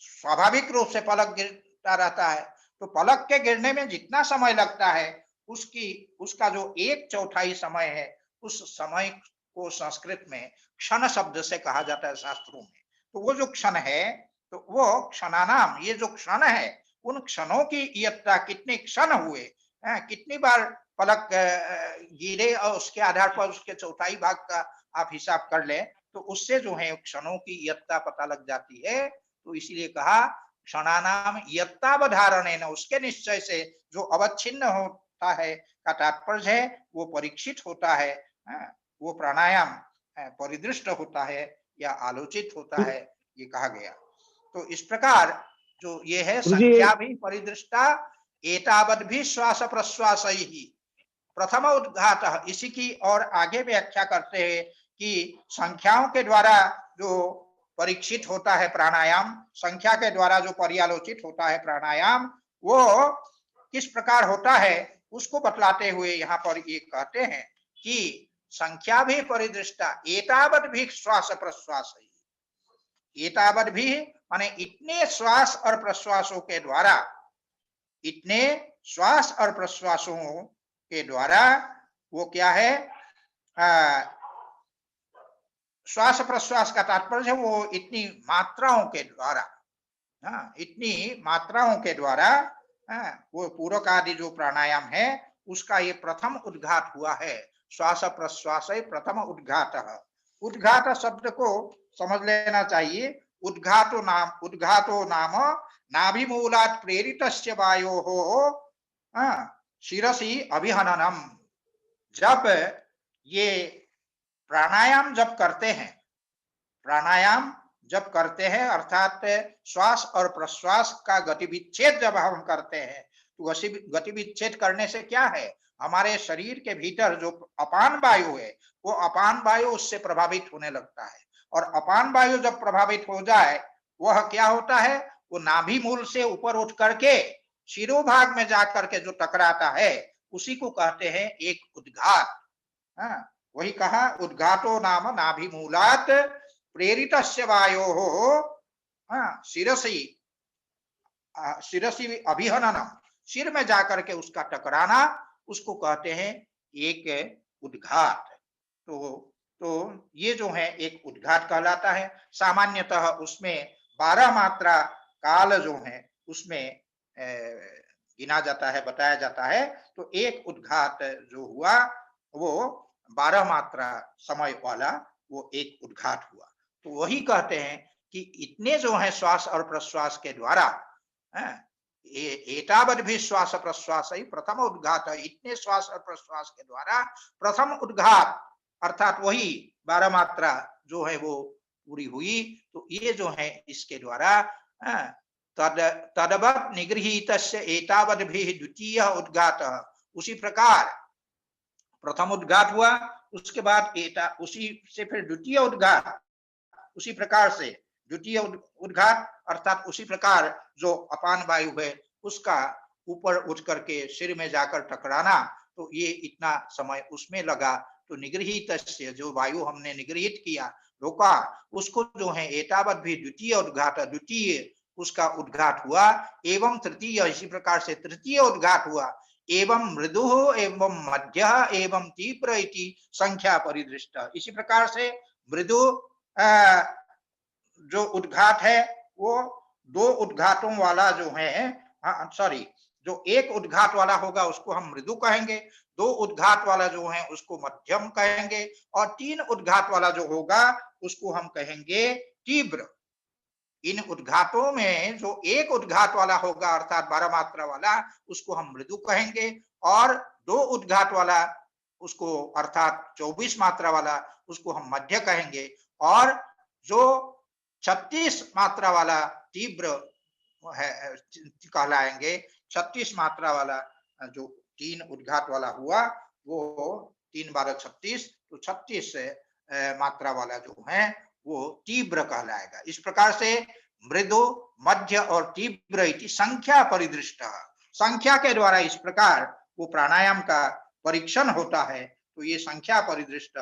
स्वाभाविक रूप से पलक गिरता रहता है। तो पलक के गिरने में जितना समय लगता है, उसका जो एक चौथाई समय है, उस समय को संस्कृत में क्षण शब्द से कहा जाता है शास्त्रों में। तो वो जो क्षण है, तो वो क्षणानाम, ये जो क्षण है, उन क्षणों की इयत्ता, कितने क्षण हुए, कितनी बार पलक गिरे, और उसके आधार पर उसके चौथाई भाग का आप हिसाब कर ले, तो उससे जो है क्षणों की इयत्ता पता लग जाती है। तो इसीलिए कहा क्षणानाम इयत्तावधारणेन, उसके निश्चय से जो अवच्छिन्न होता है का तात्पर्य है वो परीक्षित होता है, वो प्राणायाम परिदृष्ट होता है या आलोचित होता है, ये कहा गया। तो इस प्रकार जो ये है संख्या भी परिदृष्टा, एतावद भी श्वास प्रश्वास ही प्रथम उद्घात। इसी की और आगे व्याख्या करते हैं कि संख्याओं के द्वारा जो परीक्षित होता है प्राणायाम, संख्या के द्वारा जो पर्यालोचित होता है प्राणायाम, वो किस प्रकार होता है उसको बतलाते हुए यहाँ पर ये कहते हैं कि संख्या भी परिदृष्टा, एतावद भी श्वास प्रश्वास ही। एतावद भी माने इतने श्वास और प्रश्वासों के द्वारा, इतने श्वास और प्रश्वासों के द्वारा वो क्या है, श्वास प्रश्वास का तात्पर्य है वो इतनी मात्राओं के द्वारा, इतनी मात्राओं के द्वारा वो पूरक आदि जो प्राणायाम है उसका ये प्रथम उद्घात हुआ है। श्वास प्रश्वास प्रथम उद्घात। उद्घात शब्द को समझ लेना चाहिए। उद्घातो नाम नाभिमूलात् प्रेरितस्य वायोः शिरसि अभिहननम। जब ये प्राणायाम जब करते हैं अर्थात श्वास और प्रश्वास का गतिविच्छेद जब हम करते हैं, तो गतिविच्छेद करने से क्या है, हमारे शरीर के भीतर जो अपान वायु है वो अपान वायु उससे प्रभावित होने लगता है। और अपान वायु जब प्रभावित हो जाए, वह क्या होता है, वो नाभि मूल से ऊपर उठ करके शिरोभाग में जाकर के जो टकराता है, उसी को कहते हैं एक उद्घात। वही कहा उद्घातो नाम नाभिमूलात् प्रेरितस्य वायोः शिरसि अभिहननम। सिर में जाकर के उसका टकराना, उसको कहते हैं एक उद्घात। तो ये जो है एक उद्घात कहलाता है। सामान्यतः उसमें 12 मात्रा काल जो है उसमें गिना जाता है, बताया जाता है। तो एक उद्घात जो हुआ वो 12 मात्रा समय वाला वो एक उद्घात हुआ। तो वही कहते हैं कि इतने जो है श्वास और प्रश्वास के द्वारा, एतावद भी श्वास प्रश्वास ही प्रथम उद्घात है, इतने श्वास और प्रश्वास के द्वारा प्रथम उद्घात अर्थात वही 12 मात्रा जो है वो पूरी हुई। तो ये जो है इसके द्वारा तदवत् निगृहीतस्य एतावद्भिः द्वितीयः उद्घातः, उसी प्रकार प्रथम उद्घात हुआ, उसके बाद उसी से फिर द्वितीय उद्घात, उसी प्रकार से द्वितीय उद्घात अर्थात उसी प्रकार जो अपान वायु है उसका ऊपर उठ करके सिर में जाकर टकराना, तो ये इतना समय उसमें लगा। तो निगृहीत जो वायु हमने निगृहित किया, रोका, उसको जो है एतावत भी द्वितीय उद्घात, द्वितीय उसका उद्घात हुआ। एवं तृतीय, इसी प्रकार से तृतीय उद्घात हुआ। एवं मृदु एवं मध्य एवं तीव्र इति संख्या परिदृष्ट, इसी प्रकार से मृदु जो उद्घात है वो दो उद्घातों वाला जो है, सॉरी, जो एक उद्घात वाला होगा उसको हम मृदु कहेंगे, दो उद्घात वाला जो है उसको मध्यम कहेंगे, और तीन उद्घात वाला जो होगा उसको हम कहेंगे तीव्र। इन उद्घातों में जो एक उद्घात वाला होगा अर्थात 12 मात्रा वाला, उसको हम मृदु कहेंगे, और दो उद्घात वाला उसको अर्थात 24 मात्रा वाला उसको हम मध्य कहेंगे, और जो 36 मात्रा वाला तीव्र है कहलाएंगे। 36 मात्रा वाला जो तीन उद्घात वाला हुआ वो 3 12 36, तो 36 मात्रा वाला जो है वो तीव्र कहलाएगा। इस प्रकार से मृदु, मध्य और तीव्र इति संख्या परिदृष्ट, संख्या के द्वारा इस प्रकार वो प्राणायाम का परीक्षण होता है। तो ये संख्या परिदृष्ट,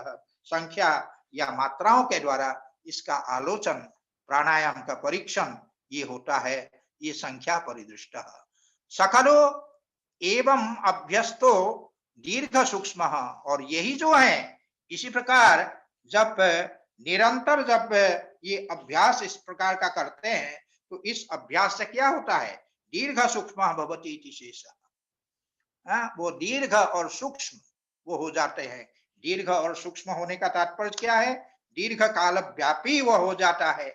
संख्या या मात्राओं के द्वारा इसका आलोचन, प्राणायाम का परीक्षण ये होता है, ये संख्या परिदृष्ट। सकलो एवं अभ्यस्तो दीर्घ सूक्ष्म, और यही जो है इसी प्रकार जब निरंतर जब ये अभ्यास इस प्रकार का करते हैं तो इस अभ्यास से क्या होता है, दीर्घ सूक्ष्म भवति इति शेषः, वो दीर्घ और सूक्ष्म वो हो जाते हैं। दीर्घ और सूक्ष्म होने का तात्पर्य क्या है, दीर्घ काल व्यापी वह हो जाता है,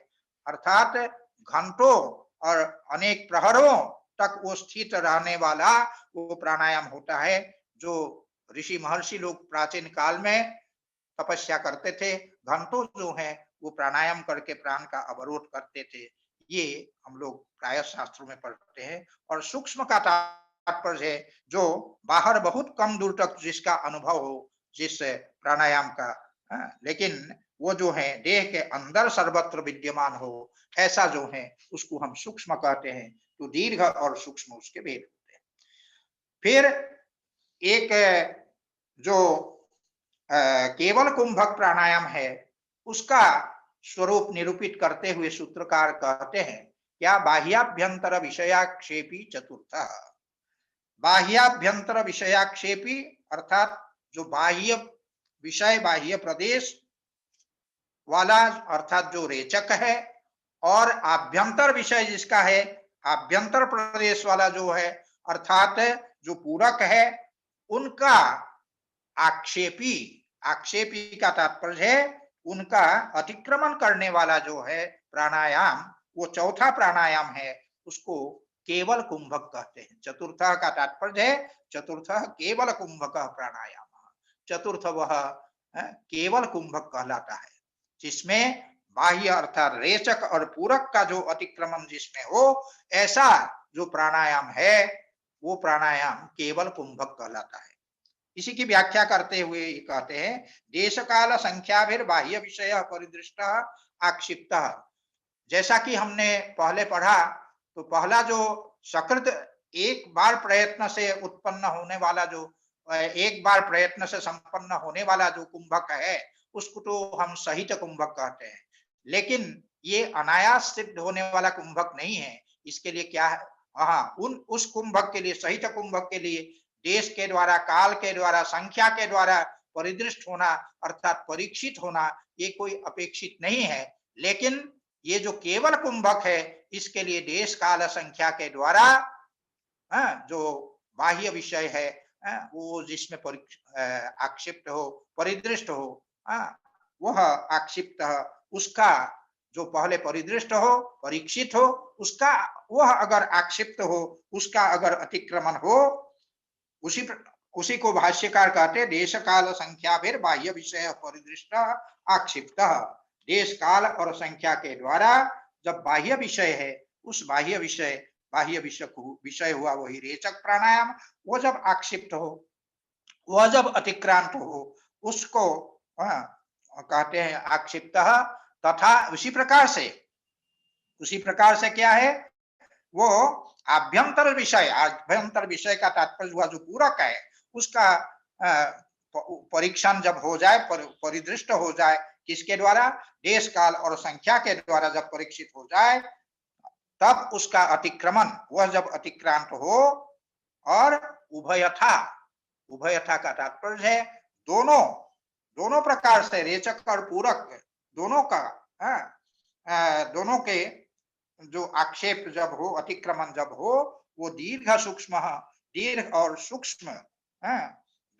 अर्थात घंटों और अनेक प्रहरों तक वो स्थित रहने वाला वो प्राणायाम होता है। जो ऋषि महर्षि लोग प्राचीन काल में तपस्या करते थे, घंटों जो है वो प्राणायाम करके प्राण का अवरोध करते थे, ये हम लोग प्राय शास्त्रों में पढ़ते हैं। और सूक्ष्म का तात्पर्य है जो बाहर बहुत कम दूर तक जिसका अनुभव हो, जिस प्राणायाम का, लेकिन वो जो है देह के अंदर सर्वत्र विद्यमान हो, ऐसा जो है उसको हम सूक्ष्म कहते हैं। तो दीर्घ और सूक्ष्म उसके भेद होते हैं। फिर एक जो केवल कुंभक प्राणायाम है उसका स्वरूप निरूपित करते हुए सूत्रकार कहते हैं, क्या बाह्याभ्यंतर विषयाक्षेपी चतुर्थ, बाह्याभ्यंतर विषयाक्षेपी अर्थात जो बाह्य विषय, बाह्य प्रदेश वाला अर्थात जो रेचक है, और आभ्यंतर विषय जिसका है, आभ्यंतर प्रदेश वाला जो है अर्थात जो पूरक है, उनका आक्षेपी, आक्षेपी का तात्पर्य है उनका अतिक्रमण करने वाला जो है प्राणायाम, वो चौथा प्राणायाम है, उसको केवल कुंभक कहते हैं। चतुर्थ का तात्पर्य है चतुर्थ केवल कुंभक प्राणायाम, चतुर्थ वह केवल कुंभक कहलाता है, जिसमें बाह्य अर्थात रेचक और पूरक का जो अतिक्रमण जिसमें हो, ऐसा जो प्राणायाम है वो प्राणायाम केवल कुंभक कहलाता है। इसी की व्याख्या करते हुए कहते हैं, देश काल संख्याभिर बाह्य विषय परिदृष्ट आक्षिप्त। जैसा कि हमने पहले पढ़ा, तो पहला जो सकृत एक बार प्रयत्न से उत्पन्न होने वाला, जो एक बार प्रयत्न से संपन्न होने वाला जो कुंभक है उसको तो हम सहित कुंभक कहते हैं, लेकिन ये अनायास सिद्ध होने वाला कुंभक नहीं है। इसके लिए क्या है, उस कुंभक के लिए, सहित कुंभक के लिए देश के द्वारा, काल के द्वारा, संख्या के द्वारा परिदृष्ट होना अर्थात परीक्षित होना ये कोई अपेक्षित नहीं है। लेकिन ये जो केवल कुंभक है इसके लिए देश काल संख्या के द्वारा जो बाह्य विषय है वो जिसमें आक्षिप्त हो, परिदृष्ट हो, वह आक्षिप्त, उसका जो पहले परिदृष्ट हो, परीक्षित हो, उसका वह अगर आक्षिप्त हो, उसका अगर अतिक्रमण हो, उसी को भाष्यकार कहते देश काल संख्या फिर बाह्य विषय परिदृष्ट आक्षिप्त। देश काल और संख्या के द्वारा जब बाह्य विषय है उस बाह्य विषय हुआ वही रेचक प्राणायाम, वो जब आक्षिप्त हो, वह जब अतिक्रांत हो, उसको कहते हैं आक्षिप्त। तथा उसी प्रकार से क्या है, वो आभ्यंतर विषय का तात्पर्य हुआ जो पूरक है, उसका परीक्षण जब हो जाए, परिदृष्ट हो जाए, किसके द्वारा, देश काल और संख्या के द्वारा जब परीक्षित हो जाए, तब उसका अतिक्रमण, वह जब अतिक्रांत हो, और उभयथा का तात्पर्य है दोनों प्रकार से, रेचक और पूरक दोनों का, दोनों के जो आक्षेप जब हो, अतिक्रमण जब हो, वो दीर्घ और सूक्ष्म,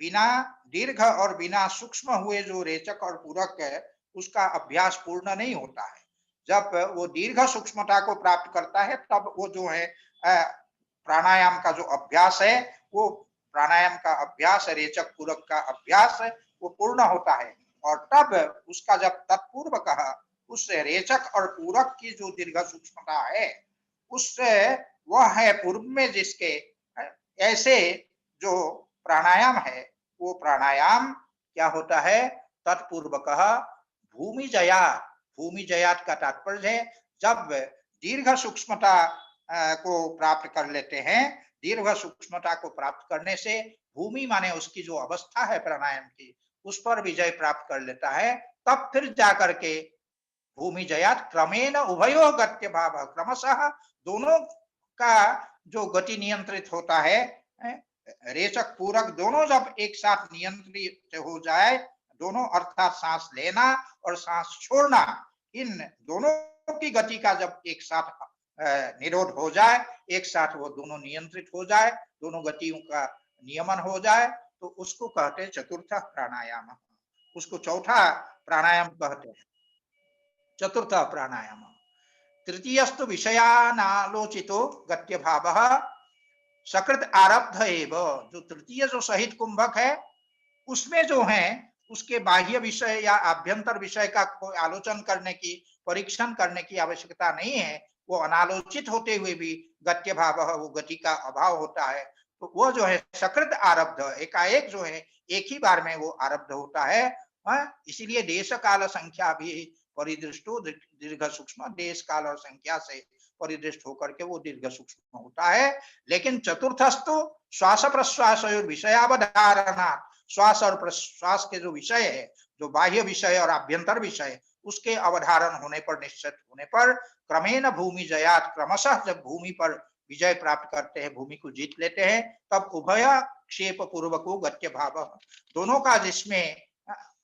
बिना सूक्ष्म हुए जो रेचक और पूरक है, उसका अभ्यास पूर्ण नहीं होता है। जब वो दीर्घ सूक्ष्मता को प्राप्त करता है, तब वो जो है प्राणायाम का जो अभ्यास है, वो प्राणायाम का अभ्यास, रेचक पूरक का अभ्यास है, वो पूर्ण होता है। और तब उसका जब तत्पूर्व कहा, उस रेचक और पूरक की जो दीर्घ सूक्ष्मता है, उससे वह है पूर्व में जिसके, ऐसे जो प्राणायाम है, वो प्राणायाम क्या होता है, तत्पूर्वक भूमि जयात का तात्पर्य है जब दीर्घ सूक्ष्मता को प्राप्त कर लेते हैं। दीर्घ सूक्ष्मता को प्राप्त करने से भूमि माने उसकी जो अवस्था है प्राणायाम की, उस पर विजय प्राप्त कर लेता है। तब फिर जाकर के भूमि जयात क्रमेण उभयो गत्य भाव, क्रमशः दोनों का जो गति नियंत्रित होता है, रेचक पूरक दोनों जब एक साथ नियंत्रित हो जाए, दोनों अर्थात सांस लेना और सांस छोड़ना, इन दोनों की गति का जब एक साथ निरोध हो जाए, एक साथ वो दोनों नियंत्रित हो जाए, दोनों गतियों का नियमन हो जाए, तो उसको कहते हैं चतुर्थ प्राणायाम, उसको चौथा प्राणायाम कहते हैं, चतुर्थ प्राणायाम। तृतीयस्तु विषयानालोचितो गत्य भावः सकृत आरब्ध एव, जो तृतीय जो सहित कुंभक है, उसमें जो है उसके बाह्य विषय या आभ्यंतर विषय का कोई आलोचन करने की, परीक्षण करने की आवश्यकता नहीं है। वो अनालोचित होते हुए भी गत्य भाव, वो गति का अभाव होता है, तो वो जो है सकृत आरब्ध, एकाएक जो है एक ही बार में वो आरब्ध होता है। इसीलिए देश काल संख्या भी परिदृष्टो दीर्घ सूक्ष्म, देश काल और संख्या से परिदृष्ट होकर के वो दीर्घ सूक्ष्म होता है। लेकिन चतुर्थस्तु श्वास प्रश्वास विषयावधारणा, श्वास और प्रश्वास के जो विषय है, जो बाह्य विषय और आभ्यंतर विषय, उसके अवधारण होने पर, निश्चित होने पर, क्रमेण भूमि जयात, क्रमशः जब भूमि पर विजय प्राप्त करते हैं, भूमि को जीत लेते हैं, तब उभय क्षेप पूर्वको गत्य भाव, दोनों का जिसमें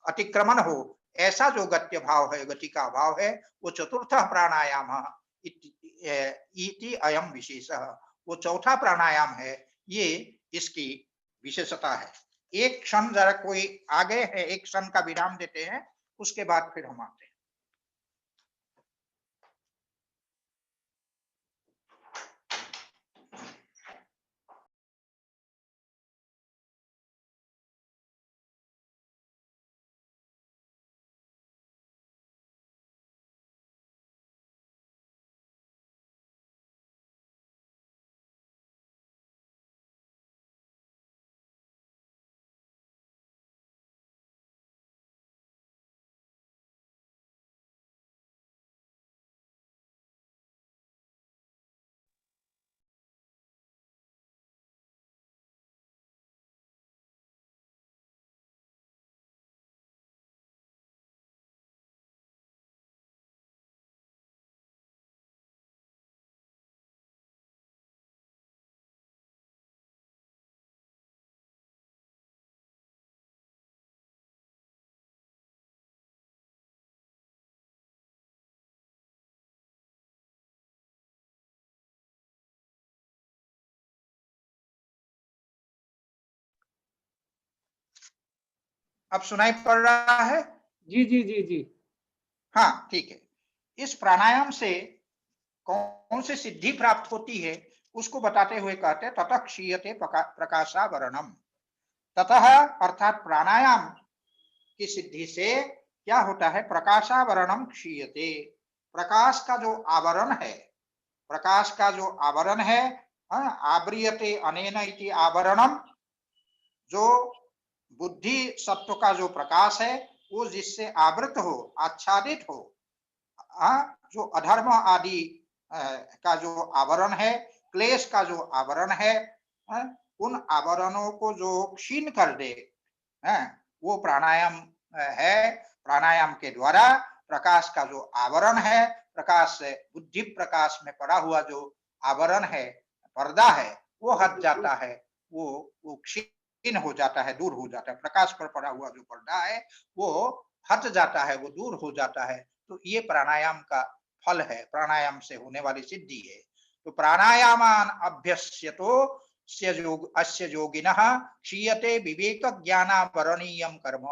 अतिक्रमण हो, ऐसा जो गत्य भाव है, गति का अभाव है, वो चतुर्थ प्राणायाम इति अयम विशेषः, वो चौथा प्राणायाम है, ये इसकी विशेषता है। एक क्षण जरा कोई आगे है, एक क्षण का विराम देते हैं, उसके बाद फिर हम आते हैं। अब सुनाई पड़ रहा है? जी जी जी जी। हाँ, ठीक है। इस प्राणायाम से कौन सी सिद्धि प्राप्त होती है, उसको बताते हुए कहते हैं ततः क्षीयते प्रकाशावरणम। ततः अर्थात प्राणायाम की सिद्धि से क्या होता है, प्रकाशावरणम क्षीयते, प्रकाश का जो आवरण है, प्रकाश का जो आवरण है, आव्रियते अनेन इति आवरणम, जो बुद्धि सत्व का जो प्रकाश है वो जिससे आवृत हो, आच्छादित हो, जो अधर्म आदि का जो आवरण है, क्लेश का जो आवरण है, उन आवरणों को जो क्षीण कर दे, वो प्राणायाम है। प्राणायाम के द्वारा प्रकाश का जो आवरण है, प्रकाश से बुद्धि प्रकाश में पड़ा हुआ जो आवरण है, पर्दा है, वो हट जाता है, वो क्षीण हो जाता है, दूर हो जाता है। प्रकाश पर पड़ा हुआ जो पर्दा है वो हट जाता है, वो दूर हो जाता है। तो ये प्राणायाम का फल है, प्राणायाम से होने वाली सिद्धि है। तो प्राणायामान अभ्यस्यतो अस्य योगिनः क्षीयते विवेक ज्ञानावरणीयम कर्म।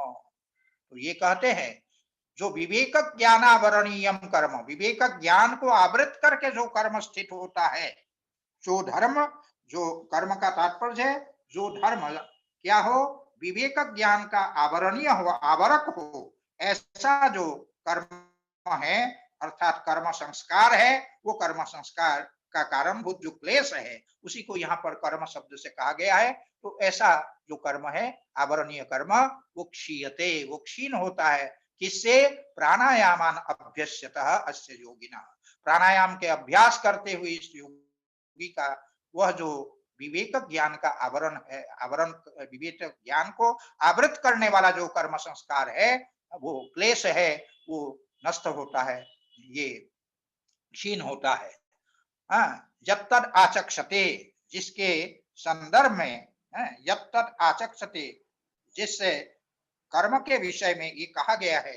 तो ये कहते हैं जो विवेक ज्ञानावरणीयम कर्म, विवेक ज्ञान को आवृत करके जो कर्म स्थित होता है, जो धर्म, जो कर्म का तात्पर्य है जो धर्म क्या हो, विवेक ज्ञान का आवरणीय हो, आवरक हो, ऐसा जो कर्म है अर्थात कर्म संस्कार है, वो कर्म संस्कार का कारणभूत जो क्लेश है उसी को यहाँ पर कर्म शब्द से कहा गया है। तो ऐसा जो कर्म है आवरणीय कर्म, वो क्षीयते, वो क्षीण होता है। किससे? प्राणायामान अभ्यस्यतः अस्य योगिनः, प्राणायाम के अभ्यास करते हुए इस योगी का वह जो विवेक ज्ञान का आवरण है, आवरण विवेक ज्ञान को आवृत करने वाला जो कर्म संस्कार है, वो क्लेश है, वो नष्ट होता है, ये क्षीण होता है। जब तद आचक्षते, जिसके संदर्भ में जब तद आचक्षते, जिससे कर्म के विषय में ये कहा गया है,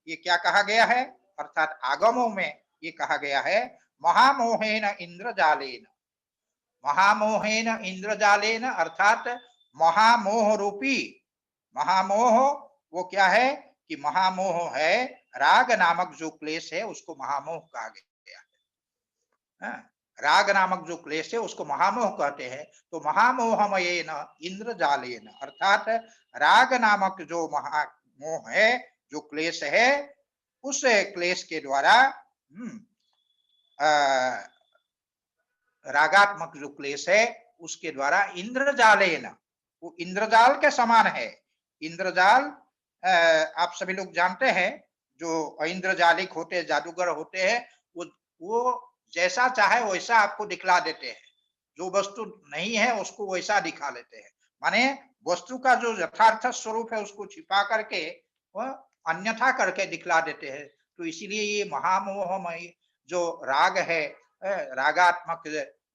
ये क्या कहा गया है अर्थात आगमों में ये कहा गया है, महामोहेन इंद्रजालेन, महामोहेन इंद्रजालेन अर्थात महामोह रूपी, महामोह वो क्या है कि महामोह है राग नामक जो क्लेश है उसको महामोह कहा गया है। राग नामक जो क्लेश है उसको महामोह कहते हैं। तो महामोहमयेन इंद्रजालेन अर्थात राग नामक जो महामोह है, जो क्लेश है, उस क्लेश के द्वारा रागात्मक जो क्लेश है उसके द्वारा इंद्रजालेन, वो इंद्रजाल के समान है। इंद्रजाल आप सभी लोग जानते हैं, जो इंद्रजालिक होते हैं, जादूगर होते हैं, वो जैसा चाहे वैसा आपको दिखला देते हैं, जो वस्तु नहीं है उसको वैसा दिखा लेते हैं। माने वस्तु का जो यथार्थ स्वरूप है उसको छिपा करके वह अन्यथा करके दिखला देते हैं। तो इसीलिए ये महामोहमय जो राग है, रागात्मक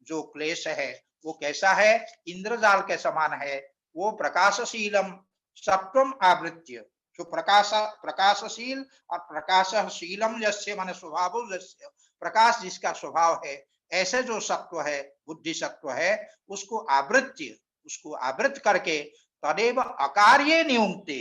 जो क्लेश है, वो कैसा है? इंद्रजाल के समान है। वो प्रकाशशीलम सत्वम आवृत्य, जो प्रकाशशील और प्रकाशशीलम जस्य माने स्वभाव, जस्य प्रकाश जिसका स्वभाव है, ऐसे जो सत्व है, बुद्धि सत्व है, उसको आवृत्य, उसको आवृत करके तदेव अकार्ये नियुक्ते,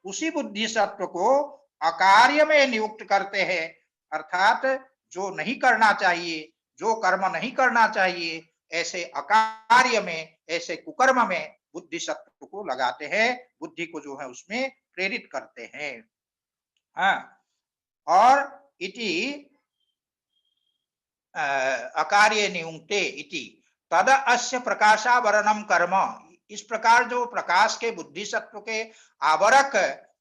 उसी बुद्धि सत्व को अकार्य में नियुक्त करते हैं। अर्थात जो नहीं करना चाहिए, जो कर्म नहीं करना चाहिए, ऐसे अकार्य में, ऐसे कुकर्म में बुद्धि सत्व को लगाते हैं, बुद्धि को जो है उसमें प्रेरित करते हैं। और इति अकार्ये नियुक्ते इति तद अस्य प्रकाशावरणम कर्म, इस प्रकार जो प्रकाश के बुद्धि सत्व के आवरक,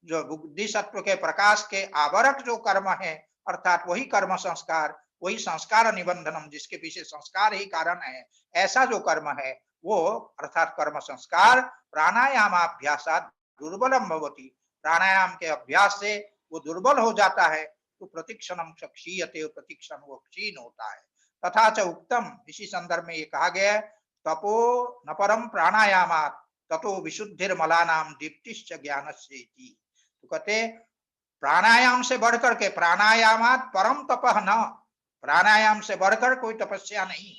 जो बुद्धि सत्व के प्रकाश के आवरक जो कर्म है, अर्थात वही कर्म संस्कार, वही संस्कार निबंधनम, जिसके पीछे संस्कार ही कारण है, ऐसा जो कर्म है वो अर्थात कर्म संस्कार प्राणायामाभ्यासात् दुर्बलम भवति, प्राणायाम के अभ्यास से वो दुर्बल हो जाता है। तो प्रतिक्षणम क्षीयते, प्रतिक्षण वो क्षीण होता है। तथा च उक्तम, इसी संदर्भ में ये कहा गया है, तपो न परम प्राणायामात् ततो विशुद्धिर्मलानाम दीप्तिश्च ज्ञानस्य इति। तो कहते प्राणायाम से बढ़कर के, प्राणायामात् परम तपः न, प्राणायाम से बढ़कर कोई तपस्या नहीं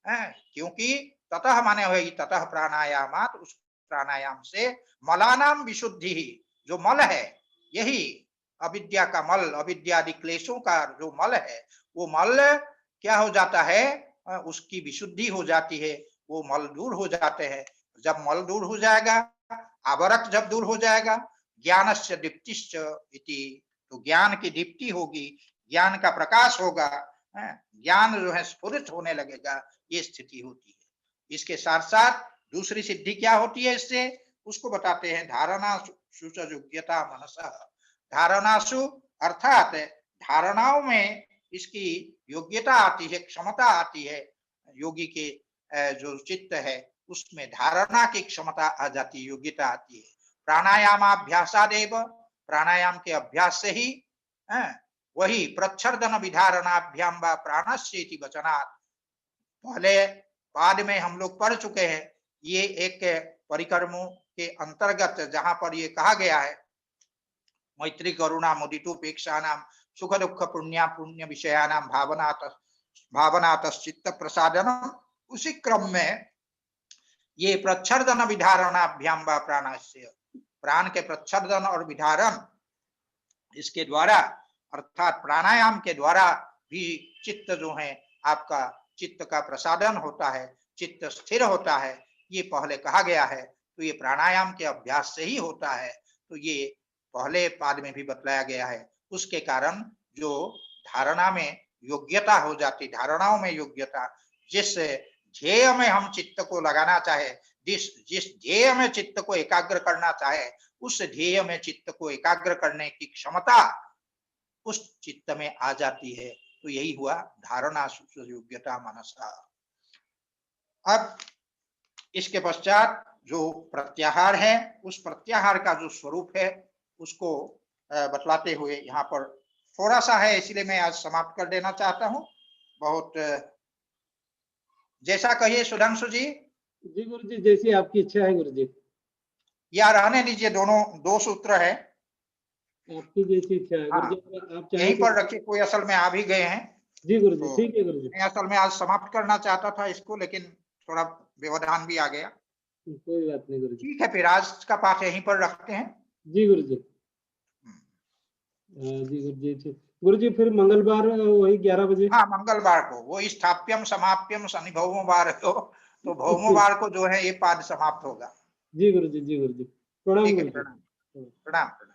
है, क्योंकि ततः माने हुए ततः प्राणायामात्, उस प्राणायाम से मलानाम विशुद्धि, जो मल है, यही अविद्या का मल, अविद्यादि क्लेशों का जो मल है, वो मल क्या हो जाता है? उसकी विशुद्धि हो जाती है, वो मल दूर हो जाते हैं। जब मल दूर हो जाएगा, आवरक जब दूर हो जाएगा, ज्ञानस्य दीप्तिश्च इति, तो ज्ञान की दीप्ति होगी, ज्ञान का प्रकाश होगा। ज्ञान जो है स्फुरित होने लगेगा, ये स्थिति होती है। इसके साथ साथ दूसरी सिद्धि क्या होती है इससे, उसको बताते हैं धारणा सुच योग्यता मनसा। धारणासु अर्थात धारणाओं में इसकी योग्यता आती है, क्षमता आती है। योगी के जो चित्त है उसमें धारणा की क्षमता आ जाती है, योग्यता आती है। प्राणायामाभ्यासादेव, प्राणायाम के अभ्यास से ही वही प्रच्छर्दन विधारणाभ्याम व प्राणस्येति वचनात्, पहले पाद में हम लोग पढ़ चुके हैं। ये एक परिकर्मों के अंतर्गत जहां पर ये कहा गया है मैत्री करुणा मुदितोपेक्षानाम सुख दुख पुण्य पुण्य विषयानाम भावनातश्चित्त प्रसादनम, उसी क्रम में ये प्रच्छर्दन विधारणाभ्याम व प्राणस्य, प्राण के प्रच्छर्दन और विधारण इसके द्वारा अर्थात प्राणायाम के द्वारा भी चित्त जो है आपका चित्त का प्रसादन होता है, चित्त स्थिर होता है, ये पहले कहा गया है। तो ये प्राणायाम के अभ्यास से ही होता है, तो ये पहले पाद में भी बतलाया गया है। उसके कारण जो धारणा में योग्यता हो जाती, धारणाओं में योग्यता, जिस ध्येय में हम चित्त को लगाना चाहे, जिस ध्येय में चित्त को एकाग्र करना चाहे, उस ध्येय में चित्त को एकाग्र करने की क्षमता उस चित्त में आ जाती है। तो यही हुआ धारणा योग्यता मनसा। अब इसके पश्चात जो प्रत्याहार है, उस प्रत्याहार का जो स्वरूप है उसको बतलाते हुए यहाँ पर थोड़ा सा है, इसलिए मैं आज समाप्त कर देना चाहता हूँ। बहुत जैसा कहिए सुधांशु जी। जी गुरु जी, जैसी आपकी इच्छा है गुरु जी। या रहने दीजिए, दोनों दो सूत्र है, आपकी जैसी इच्छा है गुरु जी, आप चाहें यहीं पर रखिए। कोई असल में आ भी गए हैं। जी गुरु जी, तो ठीक है गुरु जी। मैं असल में आज समाप्त करना चाहता था इसको, लेकिन थोड़ा व्यवधान भी आ गया। कोई बात नहीं गुरु जी। ठीक है, फिर आज का पाठ यहीं पर रखते हैं। जी गुरु जी। जी गुरु जी, ठीक गुरु जी। फिर मंगलवार वही 11 बजे। हाँ, मंगलवार को वो स्थाप्यम समाप्यम शनि भौमवार हो, तो भौमवार को जो है ये पाद समाप्त होगा। जी गुरु जी, जी गुरु जी। प्रणाम ठीक है, गुरु जी। प्रणाम प्रणाम।